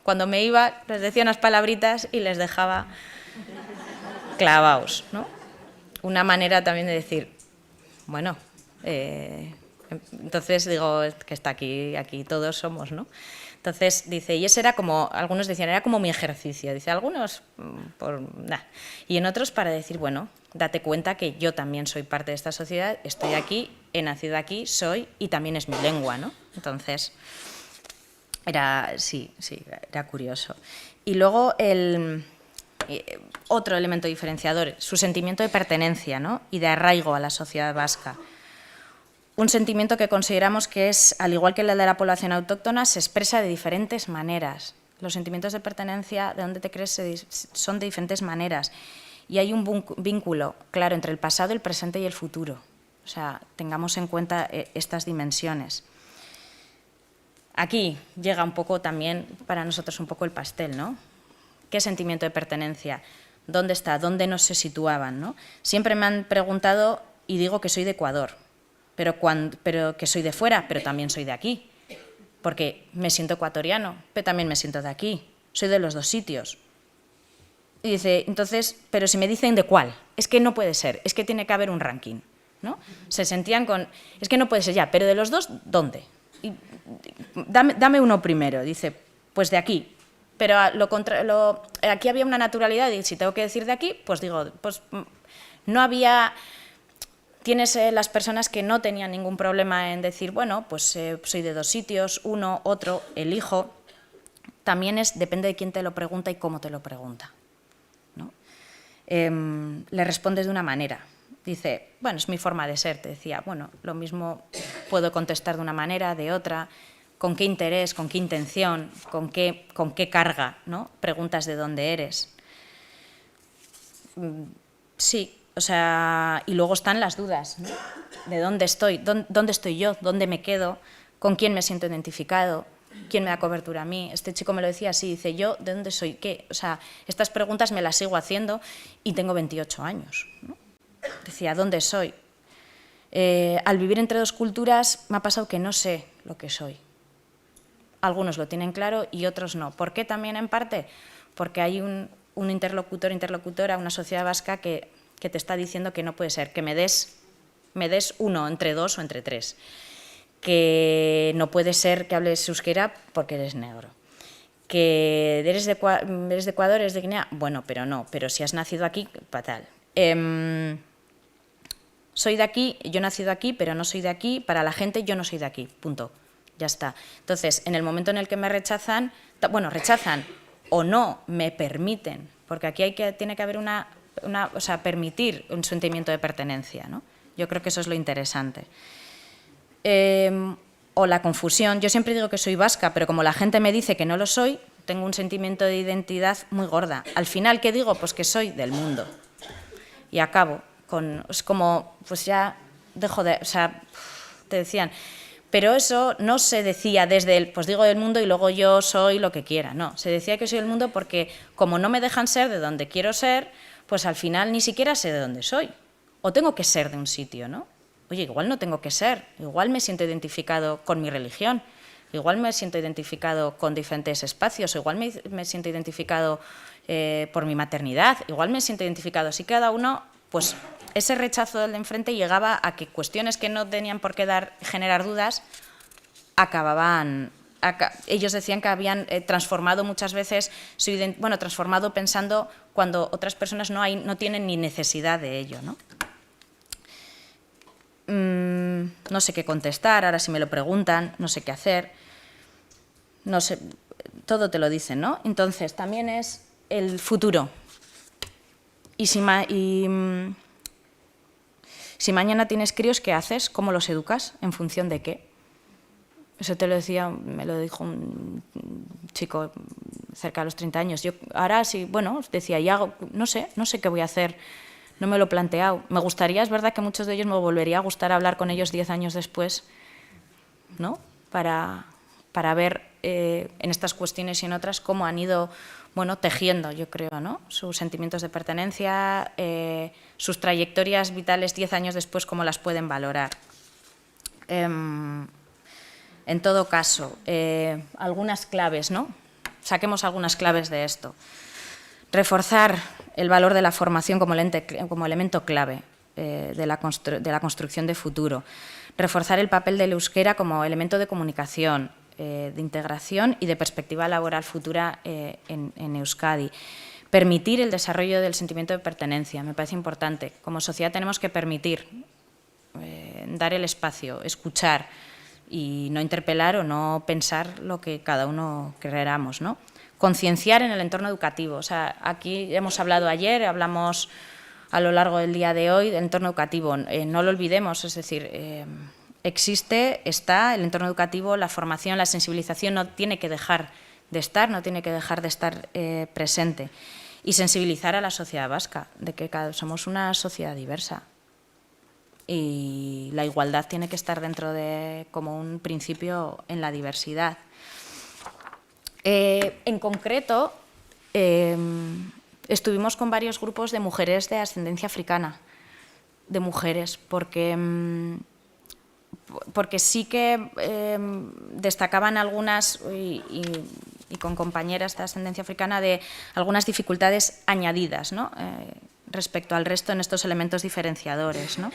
cuando me iba, les decía unas palabritas y les dejaba clavaos, ¿no? Una manera también de decir, bueno, entonces digo que está aquí todos somos, ¿no? Entonces dice, y ese era como, algunos decían, era como mi ejercicio. Dice, algunos, y en otros para decir, bueno, date cuenta que yo también soy parte de esta sociedad, estoy aquí, he nacido aquí, soy, y también es mi lengua, ¿no? Entonces, era curioso. Y luego otro elemento diferenciador, su sentimiento de pertenencia, ¿no? Y de arraigo a la sociedad vasca. Un sentimiento que consideramos que es, al igual que el de la población autóctona, se expresa de diferentes maneras. Los sentimientos de pertenencia, de dónde te crees, son de diferentes maneras. Y hay un vínculo claro entre el pasado, el presente y el futuro. O sea, tengamos en cuenta estas dimensiones. Aquí llega un poco también, para nosotros, un poco el pastel, ¿no? ¿Qué sentimiento de pertenencia? ¿Dónde está? ¿Dónde nos se situaban, ¿no? Siempre me han preguntado, y digo que soy de Ecuador, pero que soy de fuera, pero también soy de aquí. Porque me siento ecuatoriano, pero también me siento de aquí. Soy de los dos sitios. Y dice, entonces, pero si me dicen de cuál, es que no puede ser, es que tiene que haber un ranking, ¿no? Se sentían con, es que no puede ser ya, pero de los dos, ¿dónde? Y, dame uno primero, dice, pues de aquí. Pero aquí había una naturalidad, y si tengo que decir de aquí, pues digo, pues no había... Tienes las personas que no tenían ningún problema en decir, bueno, pues soy de dos sitios, uno, otro, elijo. También depende de quién te lo pregunta y cómo te lo pregunta, ¿no? Le respondes de una manera. Dice, bueno, es mi forma de ser. Te decía, bueno, lo mismo puedo contestar de una manera, de otra. ¿Con qué interés, con qué intención, con qué carga, ¿no? Preguntas de dónde eres. Sí. O sea, y luego están las dudas, ¿no? ¿De dónde estoy? ¿Dónde estoy yo? ¿Dónde me quedo? ¿Con quién me siento identificado? ¿Quién me da cobertura a mí? Este chico me lo decía así, dice, ¿yo de dónde soy? ¿Qué? O sea, estas preguntas me las sigo haciendo y tengo 28 años, ¿no? Decía, ¿dónde soy? Al vivir entre dos culturas me ha pasado que no sé lo que soy. Algunos lo tienen claro y otros no. ¿Por qué también en parte? Porque hay un interlocutora, una sociedad vasca que te está diciendo que no puede ser, que me des uno entre dos o entre tres, que no puede ser que hables euskera porque eres negro, que eres de Ecuador, eres de Guinea, bueno, pero no, pero si has nacido aquí, fatal. Soy de aquí, yo he nacido aquí, pero no soy de aquí, para la gente yo no soy de aquí, punto, ya está. Entonces, en el momento en el que me rechazan, bueno, rechazan o no me permiten, porque aquí tiene que haber o sea, permitir un sentimiento de pertenencia, ¿no? Yo creo que eso es lo interesante. O la confusión. Yo siempre digo que soy vasca, pero como la gente me dice que no lo soy, tengo un sentimiento de identidad muy gorda. Al final, ¿qué digo? Pues que soy del mundo. Y acabo con... Es como, pues ya dejo de... O sea, te decían... Pero eso no se decía desde el, pues digo del mundo y luego yo soy lo que quiera. No, se decía que soy del mundo porque como no me dejan ser de donde quiero ser, pues al final ni siquiera sé de dónde soy. O tengo que ser de un sitio, ¿no? Oye, igual no tengo que ser, igual me siento identificado con mi religión, igual me siento identificado con diferentes espacios, igual me siento identificado por mi maternidad, igual me siento identificado. Así cada uno, pues ese rechazo del de enfrente llegaba a que cuestiones que no tenían por qué generar dudas acababan... Ellos decían que habían transformado muchas veces, transformado pensando cuando otras personas no tienen ni necesidad de ello, ¿no? No sé qué contestar, ahora si me lo preguntan, no sé qué hacer, no sé, todo te lo dicen, ¿no? Entonces, también es el futuro. Y si mañana tienes críos, ¿qué haces? ¿Cómo los educas? ¿En función de qué? Eso te lo decía, me lo dijo un chico cerca de los 30 años. Yo ahora sí, bueno, decía, no sé qué voy a hacer, no me lo he planteado. Me gustaría, es verdad que muchos de ellos me volvería a gustar hablar con ellos 10 años después, ¿no? Para ver en estas cuestiones y en otras cómo han ido, bueno, tejiendo, yo creo, ¿no? Sus sentimientos de pertenencia, sus trayectorias vitales 10 años después, cómo las pueden valorar. En todo caso, algunas claves, ¿no? Saquemos algunas claves de esto. Reforzar el valor de la formación como elemento clave de la construcción de futuro. Reforzar el papel del euskera como elemento de comunicación, de integración y de perspectiva laboral futura en Euskadi. Permitir el desarrollo del sentimiento de pertenencia, me parece importante. Como sociedad tenemos que permitir, dar el espacio, escuchar y no interpelar o no pensar lo que cada uno queramos, ¿no? Concienciar en el entorno educativo. O sea, aquí hemos hablado ayer, hablamos a lo largo del día de hoy del entorno educativo. No lo olvidemos, es decir, está el entorno educativo, la formación, la sensibilización no tiene que dejar de estar, presente. Y sensibilizar a la sociedad vasca de que somos una sociedad diversa. Y la igualdad tiene que estar dentro como un principio en la diversidad. En concreto, estuvimos con varios grupos de mujeres de ascendencia africana, de mujeres, porque sí que destacaban algunas, y y con compañeras de ascendencia africana de algunas dificultades añadidas, ¿no? Respecto al resto en estos elementos diferenciadores, ¿no?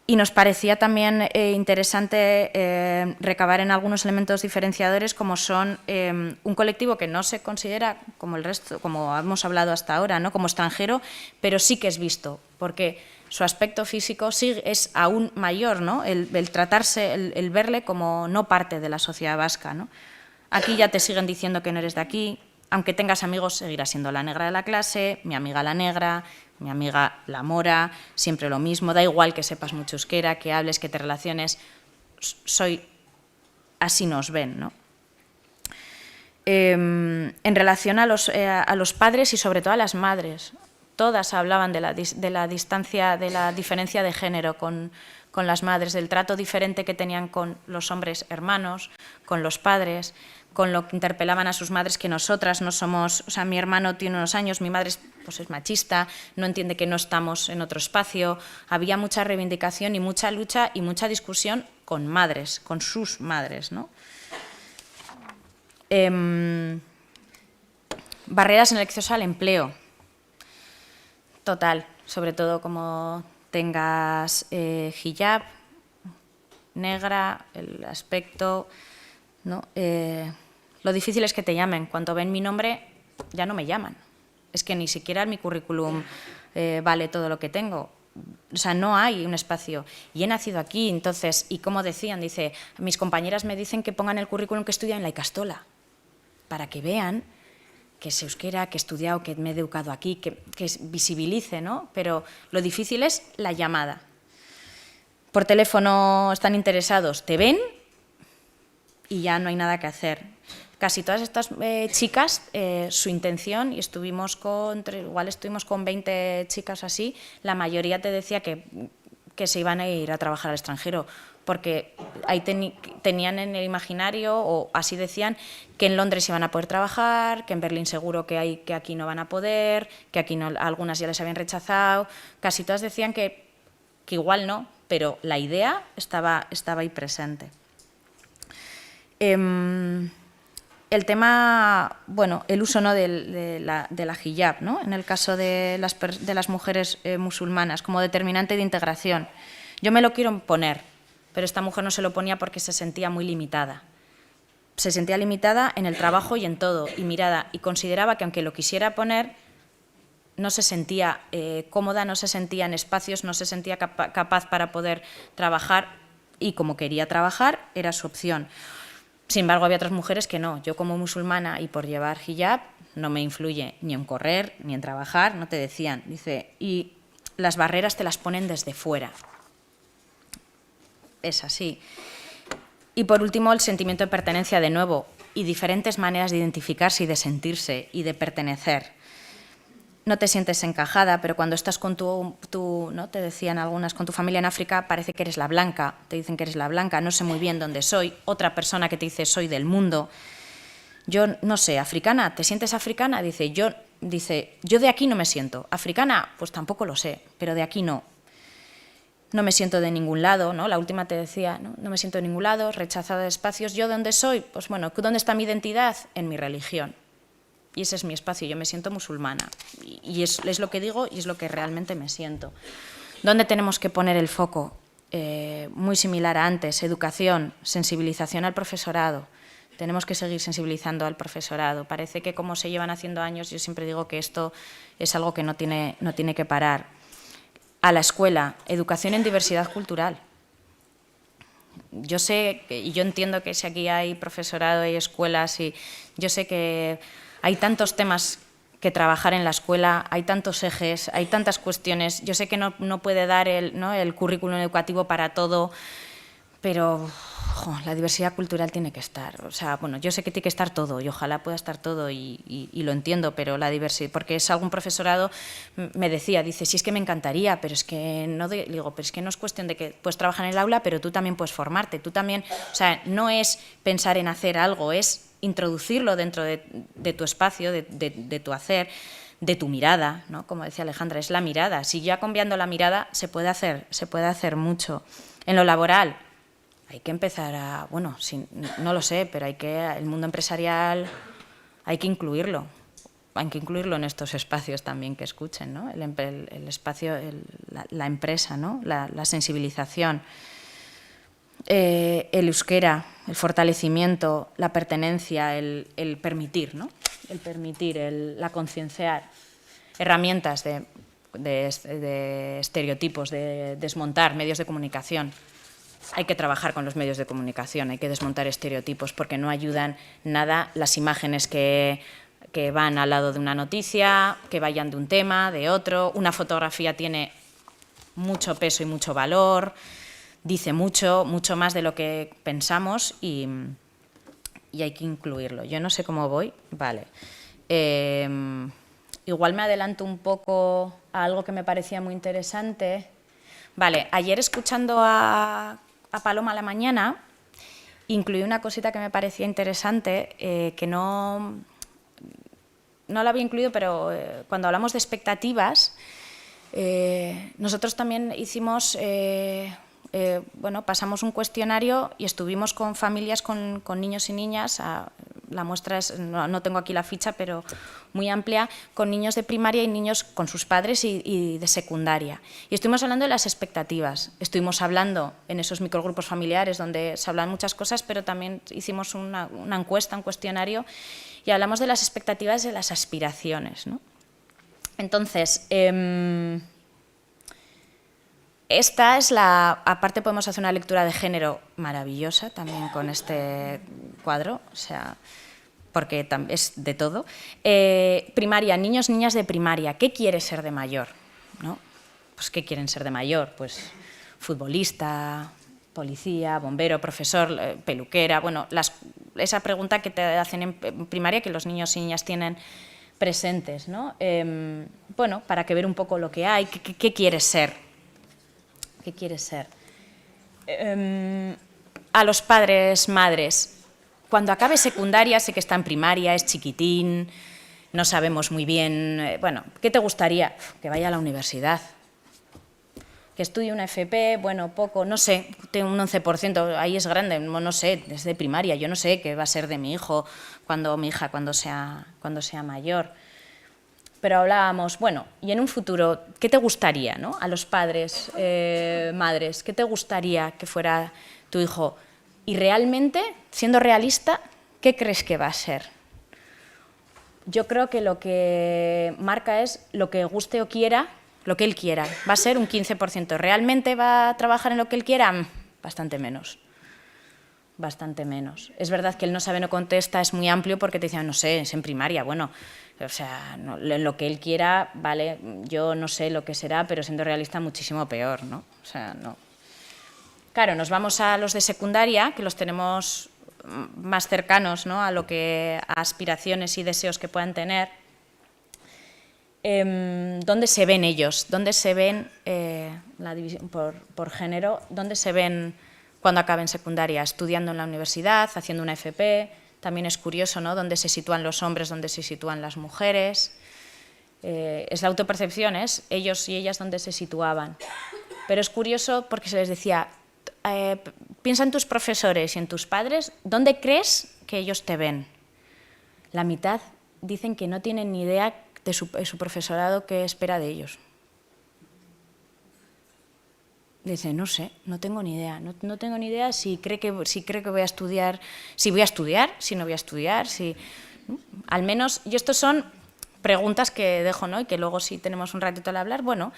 Y nos parecía también interesante recabar en algunos elementos diferenciadores como son un colectivo que no se considera como el resto, como hemos hablado hasta ahora, ¿no? Como extranjero, pero sí que es visto, porque su aspecto físico sí es aún mayor, ¿no? El tratarse, el verle como no parte de la sociedad vasca, ¿no? Aquí ya te siguen diciendo que no eres de aquí, aunque tengas amigos seguirás siendo la negra de la clase, mi amiga la negra, mi amiga la mora, siempre lo mismo, da igual que sepas mucho euskera, que hables, que te relaciones, así nos ven, ¿no? En relación a los padres y sobre todo a las madres, todas hablaban de la distancia, de la diferencia de género con las madres, del trato diferente que tenían con los hombres hermanos, con los padres, con lo que interpelaban a sus madres, que nosotras no somos, o sea, mi hermano tiene unos años, mi madre pues es machista, no entiende que no estamos en otro espacio. Había mucha reivindicación y mucha lucha y mucha discusión con madres, con sus madres, ¿no? Barreras en el acceso al empleo. Total, sobre todo como tengas hijab, negra, el aspecto, ¿no? Lo difícil es que te llamen. Cuando ven mi nombre, ya no me llaman. Es que ni siquiera en mi currículum vale todo lo que tengo. O sea, no hay un espacio. Y he nacido aquí, entonces, y como decían, dice, mis compañeras me dicen que pongan el currículum que estudia en la Ikastola, para que vean que es euskera, que he estudiado, que me he educado aquí, que visibilice, ¿no? Pero lo difícil es la llamada. Por teléfono están interesados, te ven y ya no hay nada que hacer. Casi todas estas chicas, su intención, y igual estuvimos con 20 chicas así, la mayoría te decía que se iban a ir a trabajar al extranjero, porque ahí tenían en el imaginario, o así decían, que en Londres iban a poder trabajar, que en Berlín seguro que aquí no van a poder, que aquí no, algunas ya les habían rechazado. Casi todas decían que igual no, pero la idea estaba ahí presente. El tema, bueno, el uso, ¿no?, de la hijab, ¿no?, en el caso de las mujeres musulmanas como determinante de integración. Yo me lo quiero poner, pero esta mujer no se lo ponía porque se sentía muy limitada. Se sentía limitada en el trabajo y en todo, y mirada, y consideraba que aunque lo quisiera poner, no se sentía cómoda, no se sentía en espacios, no se sentía capaz para poder trabajar, y como quería trabajar, era su opción. Sin embargo, había otras mujeres que no. Yo como musulmana y por llevar hijab no me influye ni en correr ni en trabajar, no te decían. Dice, y las barreras te las ponen desde fuera. Es así. Y por último, el sentimiento de pertenencia de nuevo y diferentes maneras de identificarse y de sentirse y de pertenecer. No te sientes encajada, pero cuando estás con ¿no?, te decían algunas, con tu familia en África, parece que eres la blanca, te dicen que eres la blanca, no sé muy bien dónde soy, otra persona que te dice soy del mundo. Yo no sé, africana, ¿te sientes africana? Dice, yo de aquí no me siento. Africana, pues tampoco lo sé, pero de aquí no. No me siento de ningún lado, ¿no? La última te decía, no me siento de ningún lado, rechazada de espacios. ¿Yo dónde soy? Pues bueno, ¿dónde está mi identidad? En mi religión. Y ese es mi espacio, yo me siento musulmana. Y es lo que digo y es lo que realmente me siento. ¿Dónde tenemos que poner el foco? Muy similar a antes, educación, sensibilización al profesorado. Tenemos que seguir sensibilizando al profesorado. Parece que como se llevan haciendo años, yo siempre digo que esto es algo que no tiene que parar. A la escuela, educación en diversidad cultural. Yo sé, y yo entiendo que si aquí hay profesorado, hay escuelas, y yo sé que hay tantos temas que trabajar en la escuela, hay tantos ejes, hay tantas cuestiones. Yo sé que no puede dar el currículum educativo para todo, pero la diversidad cultural tiene que estar. O sea, bueno, yo sé que tiene que estar todo y ojalá pueda estar todo y lo entiendo, pero la diversidad, porque es algún profesorado me decía, dice, sí, es que me encantaría, pero es que no, digo, pero es que no es cuestión de que puedes trabajar en el aula, pero tú también puedes formarte, tú también, o sea, no es pensar en hacer algo, es introducirlo dentro de tu espacio, de tu hacer, de tu mirada, ¿no? Como decía Alejandra, es la mirada. Si ya cambiando la mirada se puede hacer mucho. En lo laboral, hay que empezar a, bueno, no lo sé, pero el mundo empresarial hay que incluirlo. Hay que incluirlo en estos espacios también que escuchen, ¿no? El espacio, la empresa, ¿no? La sensibilización, el euskera, el fortalecimiento, la pertenencia, el permitir, ¿no? El permitir, la concienciar, herramientas de estereotipos, de desmontar medios de comunicación. Hay que trabajar con los medios de comunicación, hay que desmontar estereotipos porque no ayudan nada las imágenes que van al lado de una noticia, que vayan de un tema, de otro. Una fotografía tiene mucho peso y mucho valor, dice mucho más de lo que pensamos y hay que incluirlo. Yo no sé cómo voy, vale. Igual me adelanto un poco a algo que me parecía muy interesante. Vale, ayer escuchando a Paloma a la mañana, incluí una cosita que me parecía interesante, que no la había incluido, pero cuando hablamos de expectativas, nosotros también hicimos, pasamos un cuestionario y estuvimos con familias con niños y niñas, la muestra es, no tengo aquí la ficha, pero muy amplia, con niños de primaria y niños con sus padres y de secundaria. Y estuvimos hablando de las expectativas, estuvimos hablando en esos microgrupos familiares donde se hablan muchas cosas, pero también hicimos una encuesta, un cuestionario, y hablamos de las expectativas y de las aspiraciones, ¿no? Entonces, esta es aparte podemos hacer una lectura de género maravillosa también con este cuadro, o sea, porque es de todo. Primaria, niños, niñas de primaria, ¿qué quieres ser de mayor? ¿No? Pues ¿qué quieren ser de mayor? Pues futbolista, policía, bombero, profesor, peluquera, bueno, esa pregunta que te hacen en primaria que los niños y niñas tienen presentes, ¿no? Bueno, para que ver un poco lo que hay, ¿qué quieres ser? ¿Qué quieres ser? A los padres, madres, cuando acabe secundaria, sé que está en primaria, es chiquitín, no sabemos muy bien, bueno, ¿qué te gustaría? Que vaya a la universidad, que estudie una FP, bueno, poco, no sé, tengo un 11%, ahí es grande, no sé, desde primaria, yo no sé qué va a ser de mi hijo, mi hija cuando sea mayor. Pero hablábamos, bueno, y en un futuro, ¿qué te gustaría, ¿no? A los padres, madres, ¿qué te gustaría que fuera tu hijo? Y realmente, siendo realista, ¿qué crees que va a ser? Yo creo que lo que marca es lo que guste o quiera, lo que él quiera. Va a ser un 15%. ¿Realmente va a trabajar en lo que él quiera? Bastante menos. Bastante menos. Es verdad que el no sabe, no contesta es muy amplio porque te dicen, no sé, es en primaria, bueno, o sea, no, lo que él quiera, vale, yo no sé lo que será, pero siendo realista muchísimo peor, ¿no? O sea, no. Claro, nos vamos a los de secundaria, que los tenemos más cercanos, ¿no? A aspiraciones y deseos que puedan tener. ¿Dónde se ven ellos? ¿Dónde se ven, la división por género, dónde se ven cuando acaben secundaria? Estudiando en la universidad, haciendo una FP, también es curioso, ¿no? Dónde se sitúan los hombres, dónde se sitúan las mujeres. Es la autopercepción, es ellos y ellas dónde se situaban. Pero es curioso porque se les decía, piensa en tus profesores y en tus padres, ¿dónde crees que ellos te ven? La mitad dicen que no tienen ni idea de su profesorado qué espera de ellos. Dice, no sé, no tengo ni idea. No tengo ni idea si cree que voy a estudiar, si voy a estudiar, si no voy a estudiar, si... Al menos, y estos son preguntas que dejo, ¿no? Y que luego si tenemos un ratito al hablar, bueno,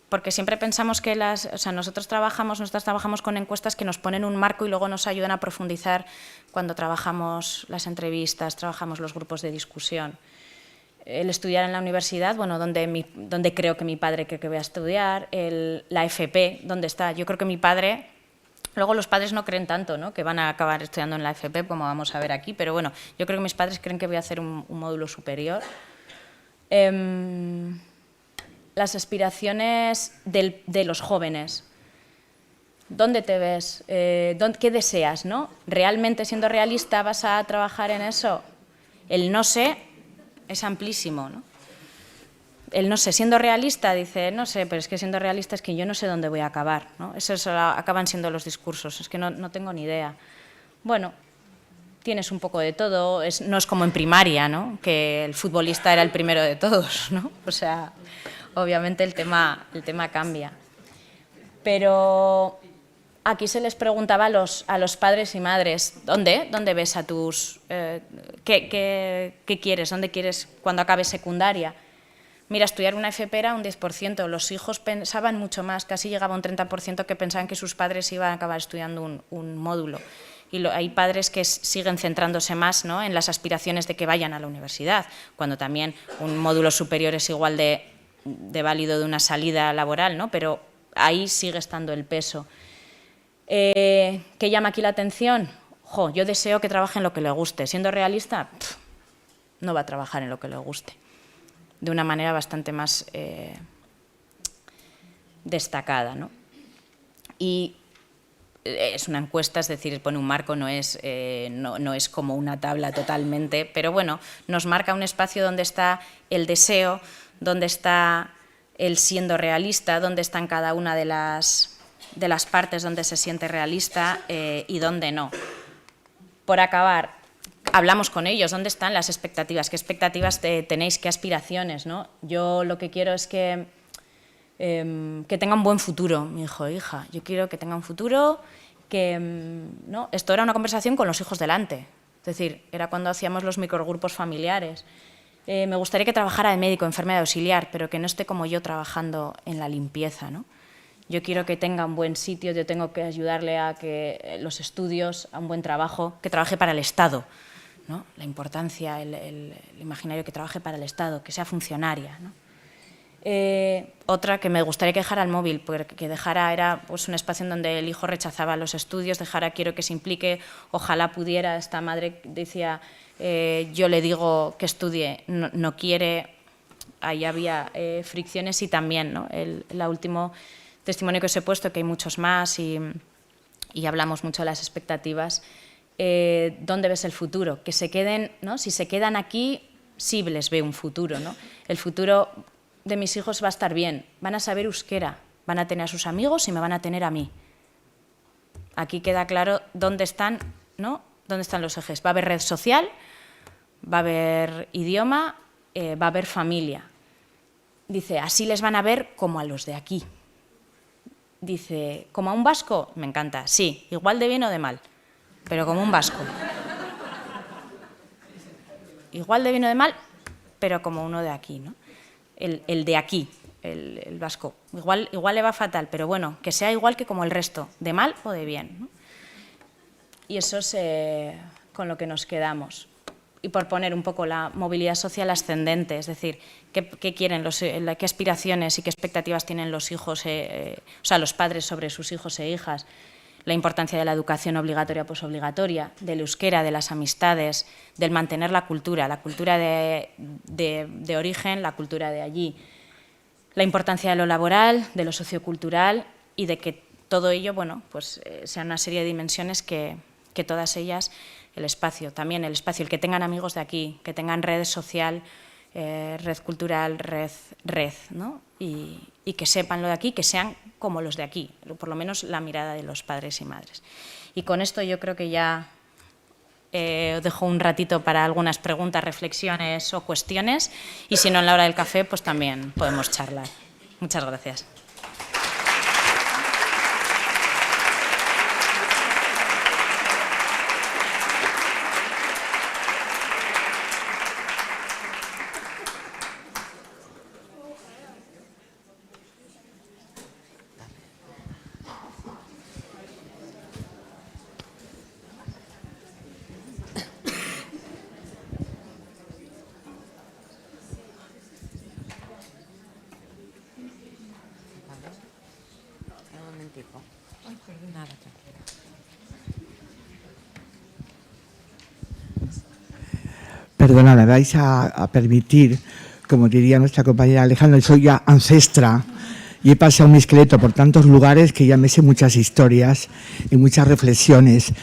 porque siempre pensamos que nosotros trabajamos con encuestas que nos ponen un marco y luego nos ayudan a profundizar cuando trabajamos las entrevistas, trabajamos los grupos de discusión. El estudiar en la universidad, bueno, donde creo que mi padre cree que voy a estudiar, la FP, ¿dónde está? Yo creo que mi padre, luego los padres no creen tanto, ¿no? Que van a acabar estudiando en la FP, como vamos a ver aquí, pero bueno, yo creo que mis padres creen que voy a hacer un módulo superior. Las aspiraciones de los jóvenes. ¿Dónde te ves? ¿Qué deseas, no? ¿Realmente, siendo realista, vas a trabajar en eso? El no sé es amplísimo, ¿no? no sé, siendo realista, dice, no sé, pero es que siendo realista es que yo no sé dónde voy a acabar, ¿no? Esos acaban siendo los discursos, es que no tengo ni idea. Bueno, tienes un poco de todo, no es como en primaria, ¿no? Que el futbolista era el primero de todos, ¿no? O sea, obviamente el tema cambia. Pero aquí se les preguntaba a los padres y madres, ¿dónde ves a tus... ¿qué quieres? ¿Dónde quieres cuando acabes secundaria? Mira, estudiar una FP era un 10%, los hijos pensaban mucho más, casi llegaba a un 30% que pensaban que sus padres iban a acabar estudiando un módulo. Y hay padres que siguen centrándose más, ¿no?, en las aspiraciones de que vayan a la universidad, cuando también un módulo superior es igual de válido de una salida laboral, ¿no? Pero ahí sigue estando el peso. ¿Qué llama aquí la atención? Yo deseo que trabaje en lo que le guste. Siendo realista, no va a trabajar en lo que le guste, de una manera bastante más destacada, ¿no? Y es una encuesta, es decir, pone un marco, no es como una tabla totalmente, pero bueno, nos marca un espacio donde está el deseo, donde está el siendo realista, donde están cada una de las partes donde se siente realista y donde no. Por acabar, hablamos con ellos, ¿dónde están las expectativas? ¿Qué expectativas tenéis? ¿Qué aspiraciones, ¿no? Yo lo que quiero es que tenga un buen futuro, mi hijo e hija. Yo quiero que tenga un futuro, ¿no? Esto era una conversación con los hijos delante. Es decir, era cuando hacíamos los microgrupos familiares. Me gustaría que trabajara de médico, enfermera auxiliar, pero que no esté como yo trabajando en la limpieza, ¿no? Yo quiero que tenga un buen sitio, yo tengo que ayudarle a que los estudios, a un buen trabajo, que trabaje para el Estado, ¿no? La importancia, el imaginario que trabaje para el Estado, que sea funcionaria, ¿no? Otra que me gustaría que dejara el móvil, porque dejara, era pues un espacio en donde el hijo rechazaba los estudios, dejara, quiero que se implique, ojalá pudiera, esta madre decía, yo le digo que estudie, no quiere, ahí había fricciones y también, ¿no? El último testimonio que os he puesto, que hay muchos más y hablamos mucho de las expectativas, ¿dónde ves el futuro? Que se queden, ¿no? Si se quedan aquí, sí les veo un futuro, ¿no? El futuro de mis hijos va a estar bien, van a saber euskera, van a tener a sus amigos y me van a tener a mí. Aquí queda claro dónde están, ¿no? ¿Dónde están los ejes? Va a haber red social, va a haber idioma, va a haber familia. Dice, así les van a ver como a los de aquí. Dice, ¿como a un vasco? Me encanta, sí, igual de bien o de mal, pero como un vasco. Igual de bien o de mal, pero como uno de aquí, ¿no? El de aquí, el vasco. Igual le va fatal, pero bueno, que sea igual que como el resto, de mal o de bien, ¿no? Y eso es con lo que nos quedamos. Y por poner un poco la movilidad social ascendente, es decir, qué quieren, qué aspiraciones y qué expectativas tienen los hijos, o sea, los padres sobre sus hijos e hijas, la importancia de la educación obligatoria o posobligatoria, del euskera, de las amistades, del mantener la cultura de origen, la cultura de allí, la importancia de lo laboral, de lo sociocultural y de que todo ello, bueno, pues sea una serie de dimensiones que todas ellas, el espacio, también el espacio, el que tengan amigos de aquí, que tengan red social, red cultural, red, ¿no? Y que sepan lo de aquí, que sean como los de aquí, por lo menos la mirada de los padres y madres. Y con esto yo creo que ya os dejo un ratito para algunas preguntas, reflexiones o cuestiones, y si no en la hora del café, pues también podemos charlar. Muchas gracias. Perdona, me vais a permitir, como diría nuestra compañera Alejandra, soy ya ancestra y he pasado mi esqueleto por tantos lugares que ya me sé muchas historias y muchas reflexiones.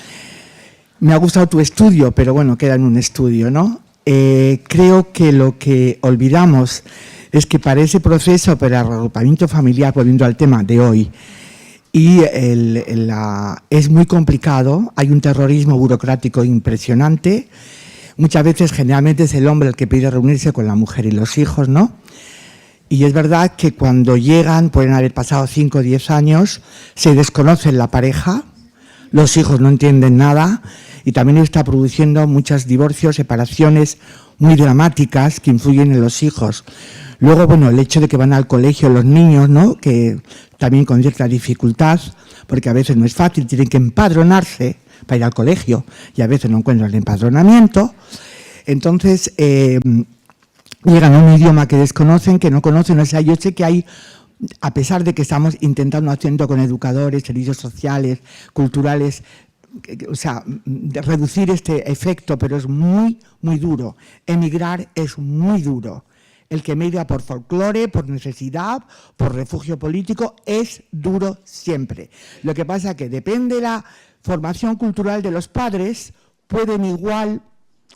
Me ha gustado tu estudio, pero bueno, queda en un estudio, ¿no? creo que lo que olvidamos es que para ese proceso, para el reagrupamiento familiar, volviendo al tema de hoy, es muy complicado, hay un terrorismo burocrático impresionante. Muchas veces, generalmente, es el hombre el que pide reunirse con la mujer y los hijos, ¿no? Y es verdad que cuando llegan, pueden haber pasado 5 o 10 años, se desconocen la pareja, los hijos no entienden nada y también está produciendo muchos divorcios, separaciones muy dramáticas que influyen en los hijos. Luego, bueno, el hecho de que van al colegio los niños, ¿no? Que también con cierta dificultad, porque a veces no es fácil, tienen que empadronarse para ir al colegio y a veces no encuentran el empadronamiento. Entonces, llegan a un idioma que desconocen, que no conocen. O sea, yo sé que hay, a pesar de que estamos intentando haciendo con educadores, servicios sociales, culturales, o sea, de reducir este efecto, pero es muy, muy duro. Emigrar es muy duro. El que emigra por folclore, por necesidad, por refugio político, es duro siempre. Lo que pasa es que depende de la formación cultural de los padres, pueden igual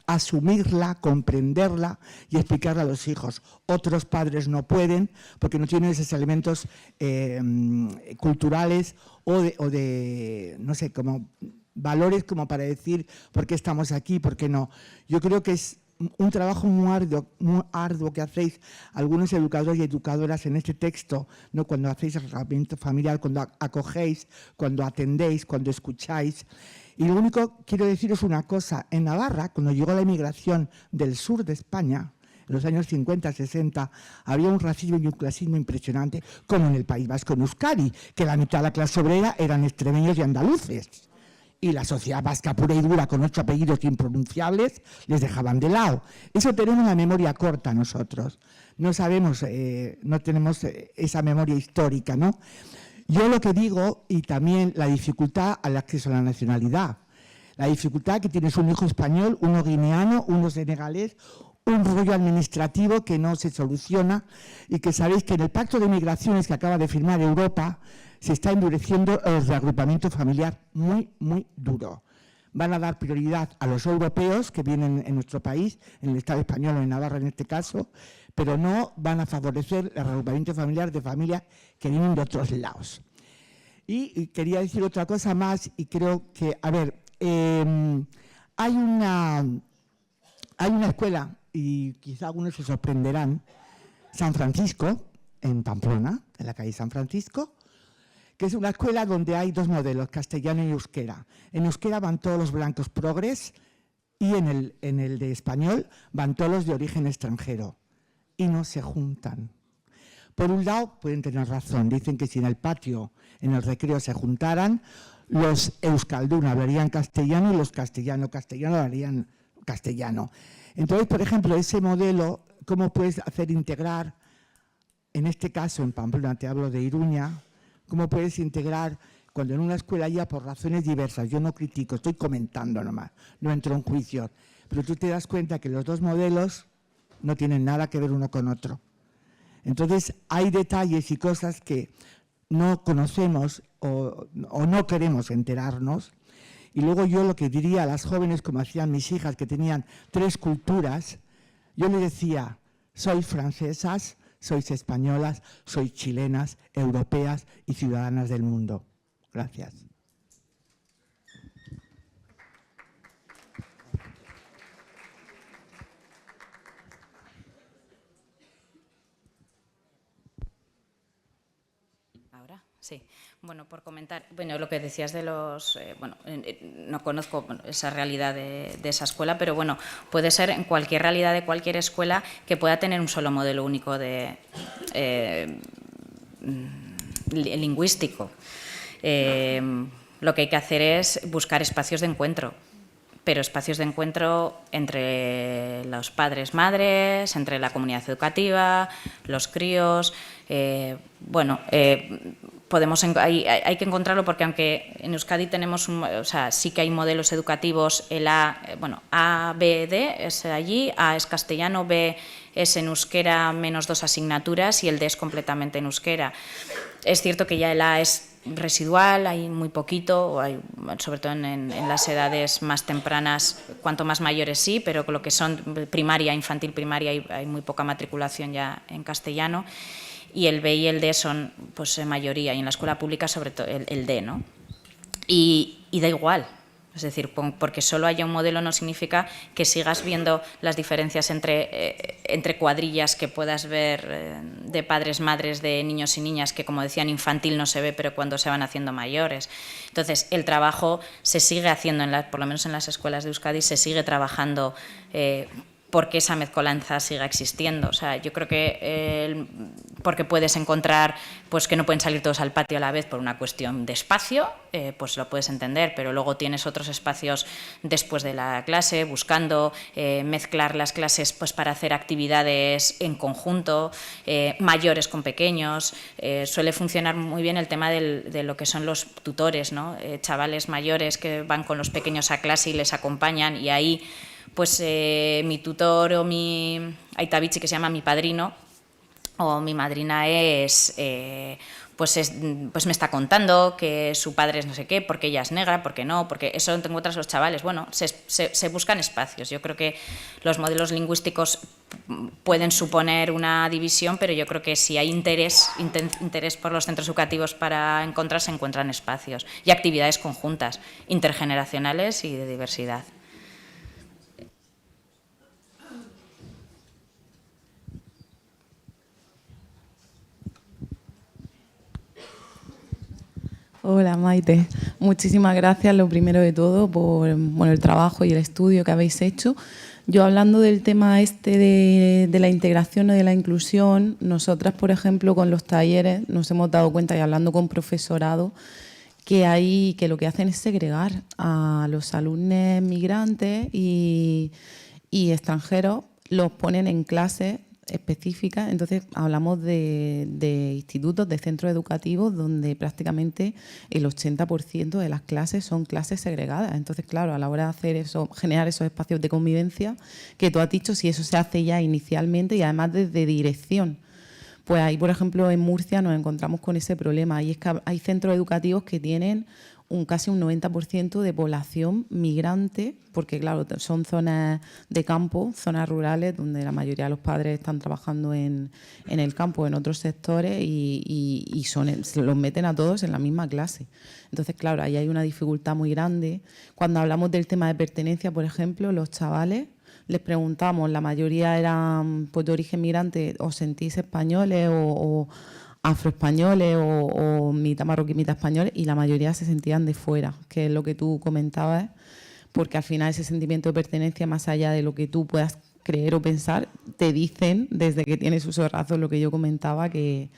asumirla, comprenderla y explicarla a los hijos. Otros padres no pueden porque no tienen esos elementos culturales o de, no sé, como valores como para decir por qué estamos aquí, por qué no. Yo creo que es un trabajo muy arduo que hacéis algunos educadores y educadoras en este texto, ¿no? Cuando hacéis el reagrupamiento familiar, cuando acogéis, cuando atendéis, cuando escucháis. Y lo único que quiero deciros una cosa, en Navarra, cuando llegó la inmigración del sur de España, en los años 50, 60, había un racismo y un clasismo impresionante, como en el País Vasco, en Euskadi, que la mitad de la clase obrera eran extremeños y andaluces. Y la sociedad vasca pura y dura, con 8 apellidos impronunciables, les dejaban de lado. Eso tenemos la memoria corta nosotros. No sabemos, no tenemos esa memoria histórica, ¿no? Yo lo que digo, y también la dificultad al acceso a la nacionalidad, la dificultad que tienes un hijo español, uno guineano, uno senegalés, un rollo administrativo que no se soluciona y que sabéis que en el Pacto de Migraciones que acaba de firmar Europa se está endureciendo el reagrupamiento familiar muy, muy duro. Van a dar prioridad a los europeos que vienen en nuestro país, en el Estado español o en Navarra en este caso, pero no van a favorecer el reagrupamiento familiar de familias que vienen de otros lados. Y quería decir otra cosa más y creo que, a ver, hay una escuela, y quizá algunos se sorprenderán, San Francisco, en Pamplona, en la calle San Francisco, que es una escuela donde hay 2 modelos, castellano y euskera. En euskera van todos los blancos progres y en el de español van todos los de origen extranjero. Y no se juntan. Por un lado, pueden tener razón, dicen que si en el patio, en el recreo se juntaran, los euskaldun hablarían castellano y los castellano hablarían castellano. Entonces, por ejemplo, ese modelo, ¿cómo puedes hacer integrar, en este caso en Pamplona, te hablo de Iruña, cómo puedes integrar cuando en una escuela haya por razones diversas, yo no critico, estoy comentando nomás, no entro en juicios, pero tú te das cuenta que los 2 modelos no tienen nada que ver uno con otro. Entonces, hay detalles y cosas que no conocemos o no queremos enterarnos. Y luego yo lo que diría a las jóvenes, como hacían mis hijas, que tenían 3 culturas, yo les decía, sois francesas, sois españolas, sois chilenas, europeas y ciudadanas del mundo. Gracias. Ahora, sí. Bueno, por comentar, bueno, lo que decías de los, no conozco esa realidad de esa escuela, pero bueno, puede ser en cualquier realidad de cualquier escuela que pueda tener un solo modelo único de lingüístico. Lo que hay que hacer es buscar espacios de encuentro, pero espacios de encuentro entre los padres, madres, entre la comunidad educativa, los críos, hay que encontrarlo porque aunque en Euskadi tenemos, sí que hay modelos educativos, el A, B, D es allí, A es castellano, B es en euskera menos 2 asignaturas y el D es completamente en euskera. Es cierto que ya el A es residual, hay muy poquito, sobre todo en las edades más tempranas, cuanto más mayores sí, pero con lo que son primaria, infantil, primaria, hay muy poca matriculación ya en castellano, y el B y el D son pues mayoría, y en la escuela pública sobre todo el D, ¿no? Y da igual. Es decir, porque solo haya un modelo no significa que sigas viendo las diferencias entre cuadrillas que puedas ver de padres, madres, de niños y niñas, que como decían, infantil no se ve, pero cuando se van haciendo mayores. Entonces, el trabajo se sigue haciendo, por lo menos en las escuelas de Euskadi, se sigue trabajando porque esa mezcolanza siga existiendo. O sea, yo creo que porque puedes encontrar pues que no pueden salir todos al patio a la vez por una cuestión de espacio, pues lo puedes entender, pero luego tienes otros espacios después de la clase, buscando mezclar las clases pues para hacer actividades en conjunto, mayores con pequeños. Suele funcionar muy bien el tema de lo que son los tutores, ¿no? Chavales mayores que van con los pequeños a clase y les acompañan, y ahí pues mi tutor o mi Aitabichi, que se llama mi padrino, o mi madrina pues me está contando que su padre es no sé qué, porque ella es negra, porque no, porque eso te encuentras los chavales. Bueno, se buscan espacios. Yo creo que los modelos lingüísticos pueden suponer una división, pero yo creo que si hay interés por los centros educativos para encontrar, se encuentran espacios y actividades conjuntas, intergeneracionales y de diversidad. Hola Maite, muchísimas gracias lo primero de todo por el trabajo y el estudio que habéis hecho. Yo hablando del tema de la integración y de la inclusión, nosotras por ejemplo con los talleres nos hemos dado cuenta, y hablando con profesorado, que lo que hacen es segregar a los alumnos migrantes y extranjeros, los ponen en clases específicas. Entonces hablamos de institutos, de centros educativos donde prácticamente el 80% de las clases son clases segregadas. Entonces, claro, a la hora de hacer eso, generar esos espacios de convivencia, que tú has dicho, si eso se hace ya inicialmente y además desde dirección, pues ahí, por ejemplo, en Murcia nos encontramos con ese problema. Y es que hay centros educativos que tienen casi un 90% de población migrante, porque claro, son zonas de campo, zonas rurales, donde la mayoría de los padres están trabajando en el campo, en otros sectores, y los meten a todos en la misma clase. Entonces, claro, ahí hay una dificultad muy grande. Cuando hablamos del tema de pertenencia, por ejemplo, los chavales, les preguntamos, la mayoría eran pues, de origen migrante, ¿os sentís españoles o afroespañoles o mitad marroquí, mitad español? Y la mayoría se sentían de fuera, que es lo que tú comentabas, porque al final ese sentimiento de pertenencia, más allá de lo que tú puedas creer o pensar, te dicen desde que tienes uso de razón lo que yo comentaba, que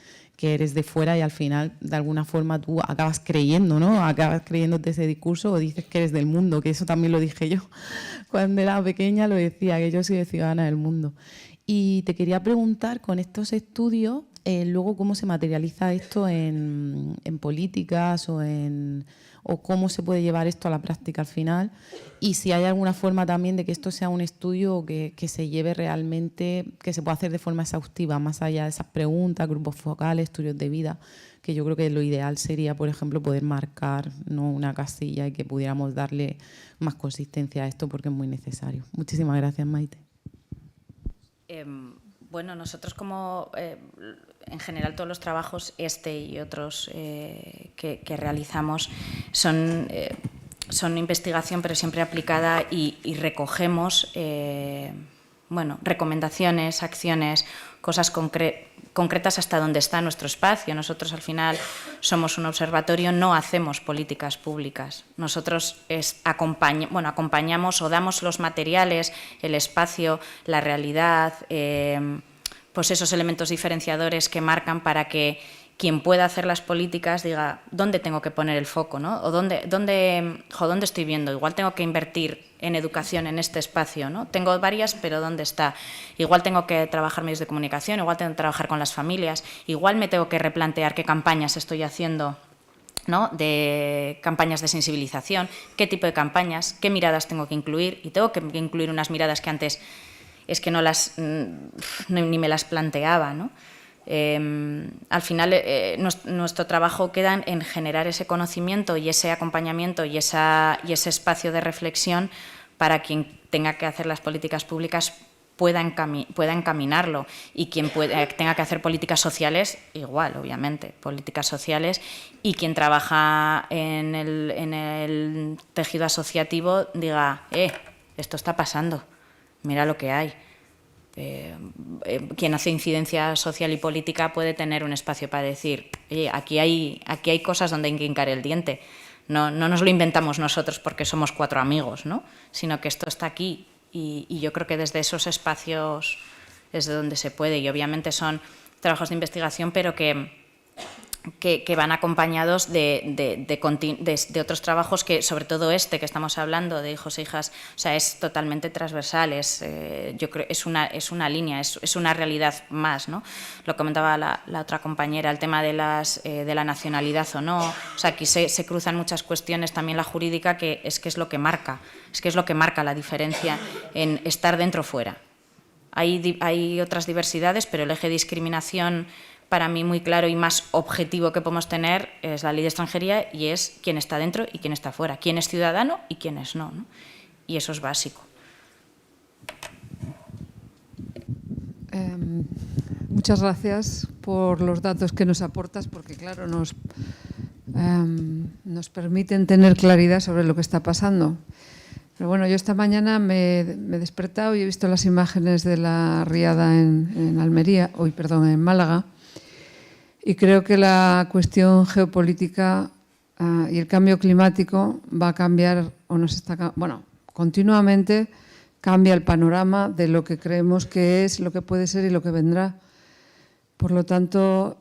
eres de fuera, y al final de alguna forma tú acabas creyendo, ¿no? Acabas creyéndote ese discurso o dices que eres del mundo, que eso también lo dije yo cuando era pequeña, lo decía, que yo soy ciudadana del mundo. Y te quería preguntar, con estos estudios, luego cómo se materializa esto en políticas o cómo se puede llevar esto a la práctica al final, y si hay alguna forma también de que esto sea un estudio que se lleve realmente, que se pueda hacer de forma exhaustiva, más allá de esas preguntas, grupos focales, estudios de vida, que yo creo que lo ideal sería, por ejemplo, poder marcar, ¿no?, una casilla y que pudiéramos darle más consistencia a esto, porque es muy necesario. Muchísimas gracias, Maite. Bueno, nosotros como en general todos los trabajos y otros que realizamos son investigación, pero siempre aplicada, y recogemos recomendaciones, acciones, cosas concretas hasta donde está nuestro espacio. Nosotros al final somos un observatorio, no hacemos políticas públicas. Nosotros acompañamos o damos los materiales, el espacio, la realidad, pues esos elementos diferenciadores que marcan para que quien pueda hacer las políticas diga dónde tengo que poner el foco, ¿no? O dónde estoy viendo. Igual tengo que invertir en educación en este espacio, ¿no? Tengo varias, pero ¿dónde está? Igual tengo que trabajar medios de comunicación, igual tengo que trabajar con las familias, igual me tengo que replantear qué campañas estoy haciendo, ¿no?, de campañas de sensibilización, qué tipo de campañas, qué miradas tengo que incluir, y tengo que incluir unas miradas que antes es que ni me las planteaba, ¿no? Al final, nuestro trabajo queda en generar ese conocimiento y ese acompañamiento y ese espacio de reflexión para quien tenga que hacer las políticas públicas pueda encaminarlo, y quien tenga que hacer políticas sociales, igual, obviamente, políticas sociales, y quien trabaja en el tejido asociativo diga, esto está pasando, mira lo que hay. Quien hace incidencia social y política puede tener un espacio para decir, oye, aquí hay cosas donde hay que hincar el diente. No nos lo inventamos nosotros porque somos 4 amigos, ¿no? Sino que esto está aquí, y yo creo que desde esos espacios es de donde se puede, y obviamente son trabajos de investigación, pero que van acompañados de otros trabajos que, sobre todo que estamos hablando, de hijos e hijas, o sea, es totalmente transversal, yo creo es una línea, es una realidad más, ¿no? Lo comentaba la otra compañera, el tema de la nacionalidad o no, o sea, aquí se cruzan muchas cuestiones, también la jurídica, que es lo que marca, la diferencia en estar dentro o fuera. Hay otras diversidades, pero el eje de discriminación para mí muy claro y más objetivo que podemos tener es la ley de extranjería, y es quién está dentro y quién está fuera, quién es ciudadano y quién es no, ¿no? Y eso es básico. Muchas gracias por los datos que nos aportas, porque claro, nos permiten tener claridad sobre lo que está pasando. Pero bueno, yo esta mañana me he despertado y he visto las imágenes de la riada en Málaga, y creo que la cuestión geopolítica y el cambio climático va a cambiar, continuamente cambia el panorama de lo que creemos que es, lo que puede ser y lo que vendrá. Por lo tanto,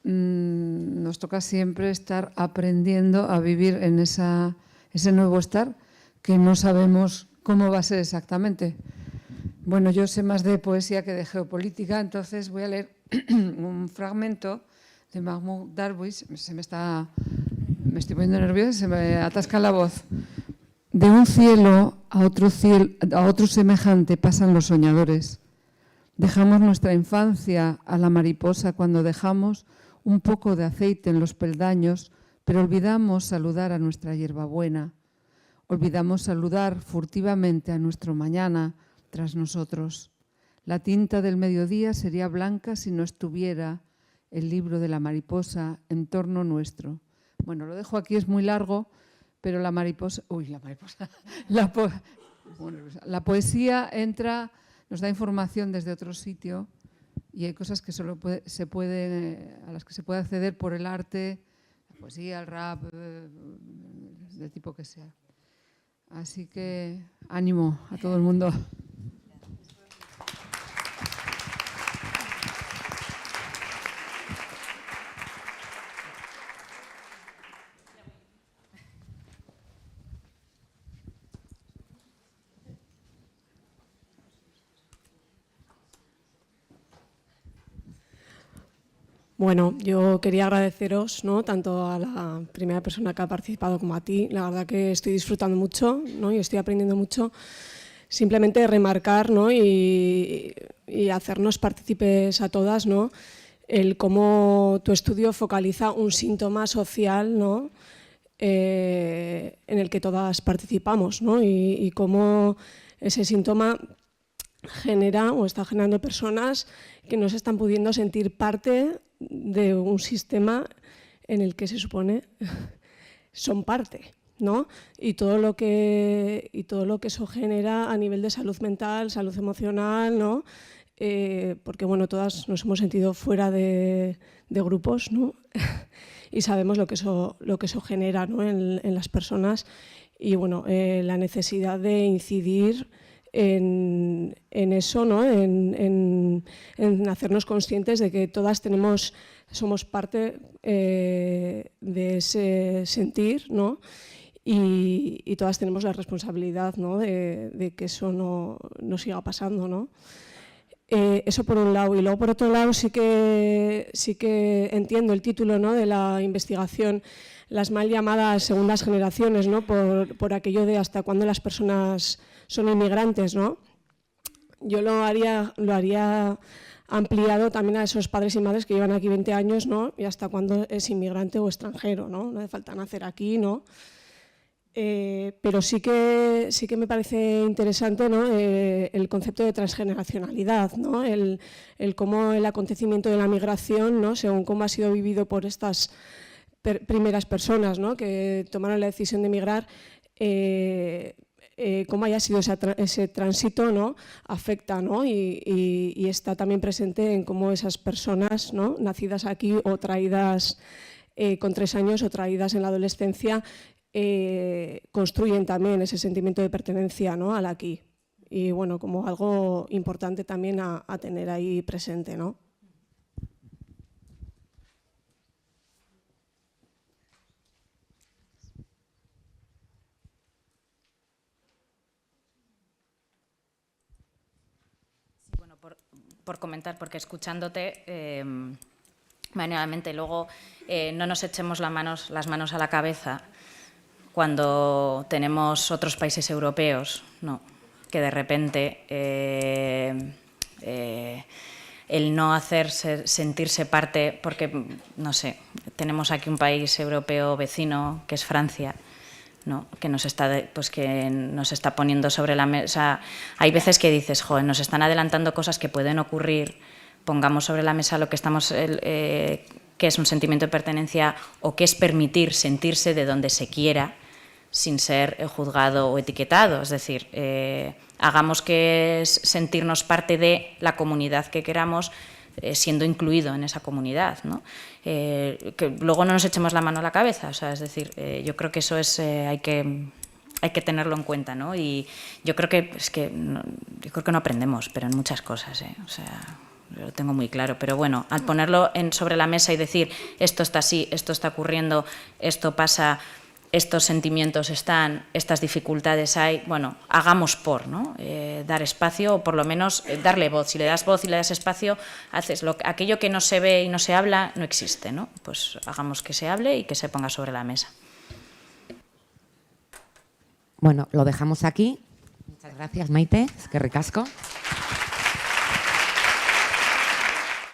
nos toca siempre estar aprendiendo a vivir en ese nuevo estar, que no sabemos cómo va a ser exactamente. Bueno, yo sé más de poesía que de geopolítica, entonces voy a leer un fragmento de Mahmoud Darwish. Me estoy poniendo nerviosa, se me atasca la voz. De un cielo a otro semejante pasan los soñadores. Dejamos nuestra infancia a la mariposa cuando dejamos un poco de aceite en los peldaños, pero olvidamos saludar a nuestra hierbabuena. Olvidamos saludar furtivamente a nuestro mañana tras nosotros. La tinta del mediodía sería blanca si no estuviera el libro de la mariposa en torno nuestro. Bueno, lo dejo aquí, es muy largo, pero la poesía entra, nos da información desde otro sitio, y hay cosas que solo a las que se puede acceder por el arte, la poesía, el rap, del tipo que sea. Así que ánimo a todo el mundo. Bueno, yo quería agradeceros, ¿no?, tanto a la primera persona que ha participado como a ti. La verdad que estoy disfrutando mucho, ¿no?, y estoy aprendiendo mucho. Simplemente remarcar, ¿no?, y hacernos partícipes a todas, ¿no?, el cómo tu estudio focaliza un síntoma social, ¿no?, en el que todas participamos, ¿no?, y cómo ese síntoma genera o está generando personas que no se están pudiendo sentir parte de un sistema en el que se supone son parte, ¿no? Y todo lo que eso genera a nivel de salud mental, salud emocional, ¿no? Porque bueno, todas nos hemos sentido fuera de grupos, ¿no? Y sabemos lo que eso genera, ¿no?, en las personas, y bueno, la necesidad de incidir en eso, ¿no?, en hacernos conscientes de que todas somos parte de ese sentir, ¿no?, y todas tenemos la responsabilidad, ¿no?, de que eso no siga pasando, ¿no? Eso por un lado, y luego por otro lado sí que entiendo el título, ¿no?, de la investigación, las mal llamadas segundas generaciones, ¿no?, por aquello de hasta cuándo las personas son inmigrantes, ¿no? Yo lo haría ampliado también a esos padres y madres que llevan aquí 20 años, ¿no? Y hasta cuando es inmigrante o extranjero, ¿no? No hace falta nacer aquí, ¿no? Pero sí que me parece interesante, ¿no? El concepto de transgeneracionalidad, ¿no? El cómo el acontecimiento de la migración, ¿no? Según cómo ha sido vivido por estas primeras personas, ¿no? Que tomaron la decisión de emigrar, cómo haya sido ese tránsito, ¿no? Afecta, ¿no? Y está también presente en cómo esas personas, ¿no? Nacidas aquí o traídas con 3 años o traídas en la adolescencia, construyen también ese sentimiento de pertenencia, ¿no? al aquí. Y bueno, como algo importante también a tener ahí presente, ¿no? Sí, bueno, por comentar, porque escuchándote, nuevamente, luego no nos echemos las manos a la cabeza cuando tenemos otros países europeos, ¿no? Que de repente el no hacerse sentirse parte, porque, no sé, tenemos aquí un país europeo vecino, que es Francia, ¿no? que nos está poniendo sobre la mesa. Hay veces que dices, joder, nos están adelantando cosas que pueden ocurrir, pongamos sobre la mesa lo que estamos... que es un sentimiento de pertenencia o que es permitir sentirse de donde se quiera sin ser juzgado o etiquetado. Es decir, hagamos que es sentirnos parte de la comunidad que queramos, siendo incluido en esa comunidad, ¿no? Que luego no nos echemos la mano a la cabeza. O sea, es decir, yo creo que eso es, hay que tenerlo en cuenta, ¿no? Y yo creo que yo creo que no aprendemos, pero en muchas cosas, o sea, lo tengo muy claro, pero bueno, al ponerlo sobre la mesa y decir esto está así, esto está ocurriendo, esto pasa, estos sentimientos están, estas dificultades hay, bueno, hagamos ¿no? Dar espacio o por lo menos darle voz. Si le das voz y le das espacio, aquello que no se ve y no se habla no existe, ¿no? Pues hagamos que se hable y que se ponga sobre la mesa. Bueno, lo dejamos aquí. Muchas gracias, Maite. Es que ricasco.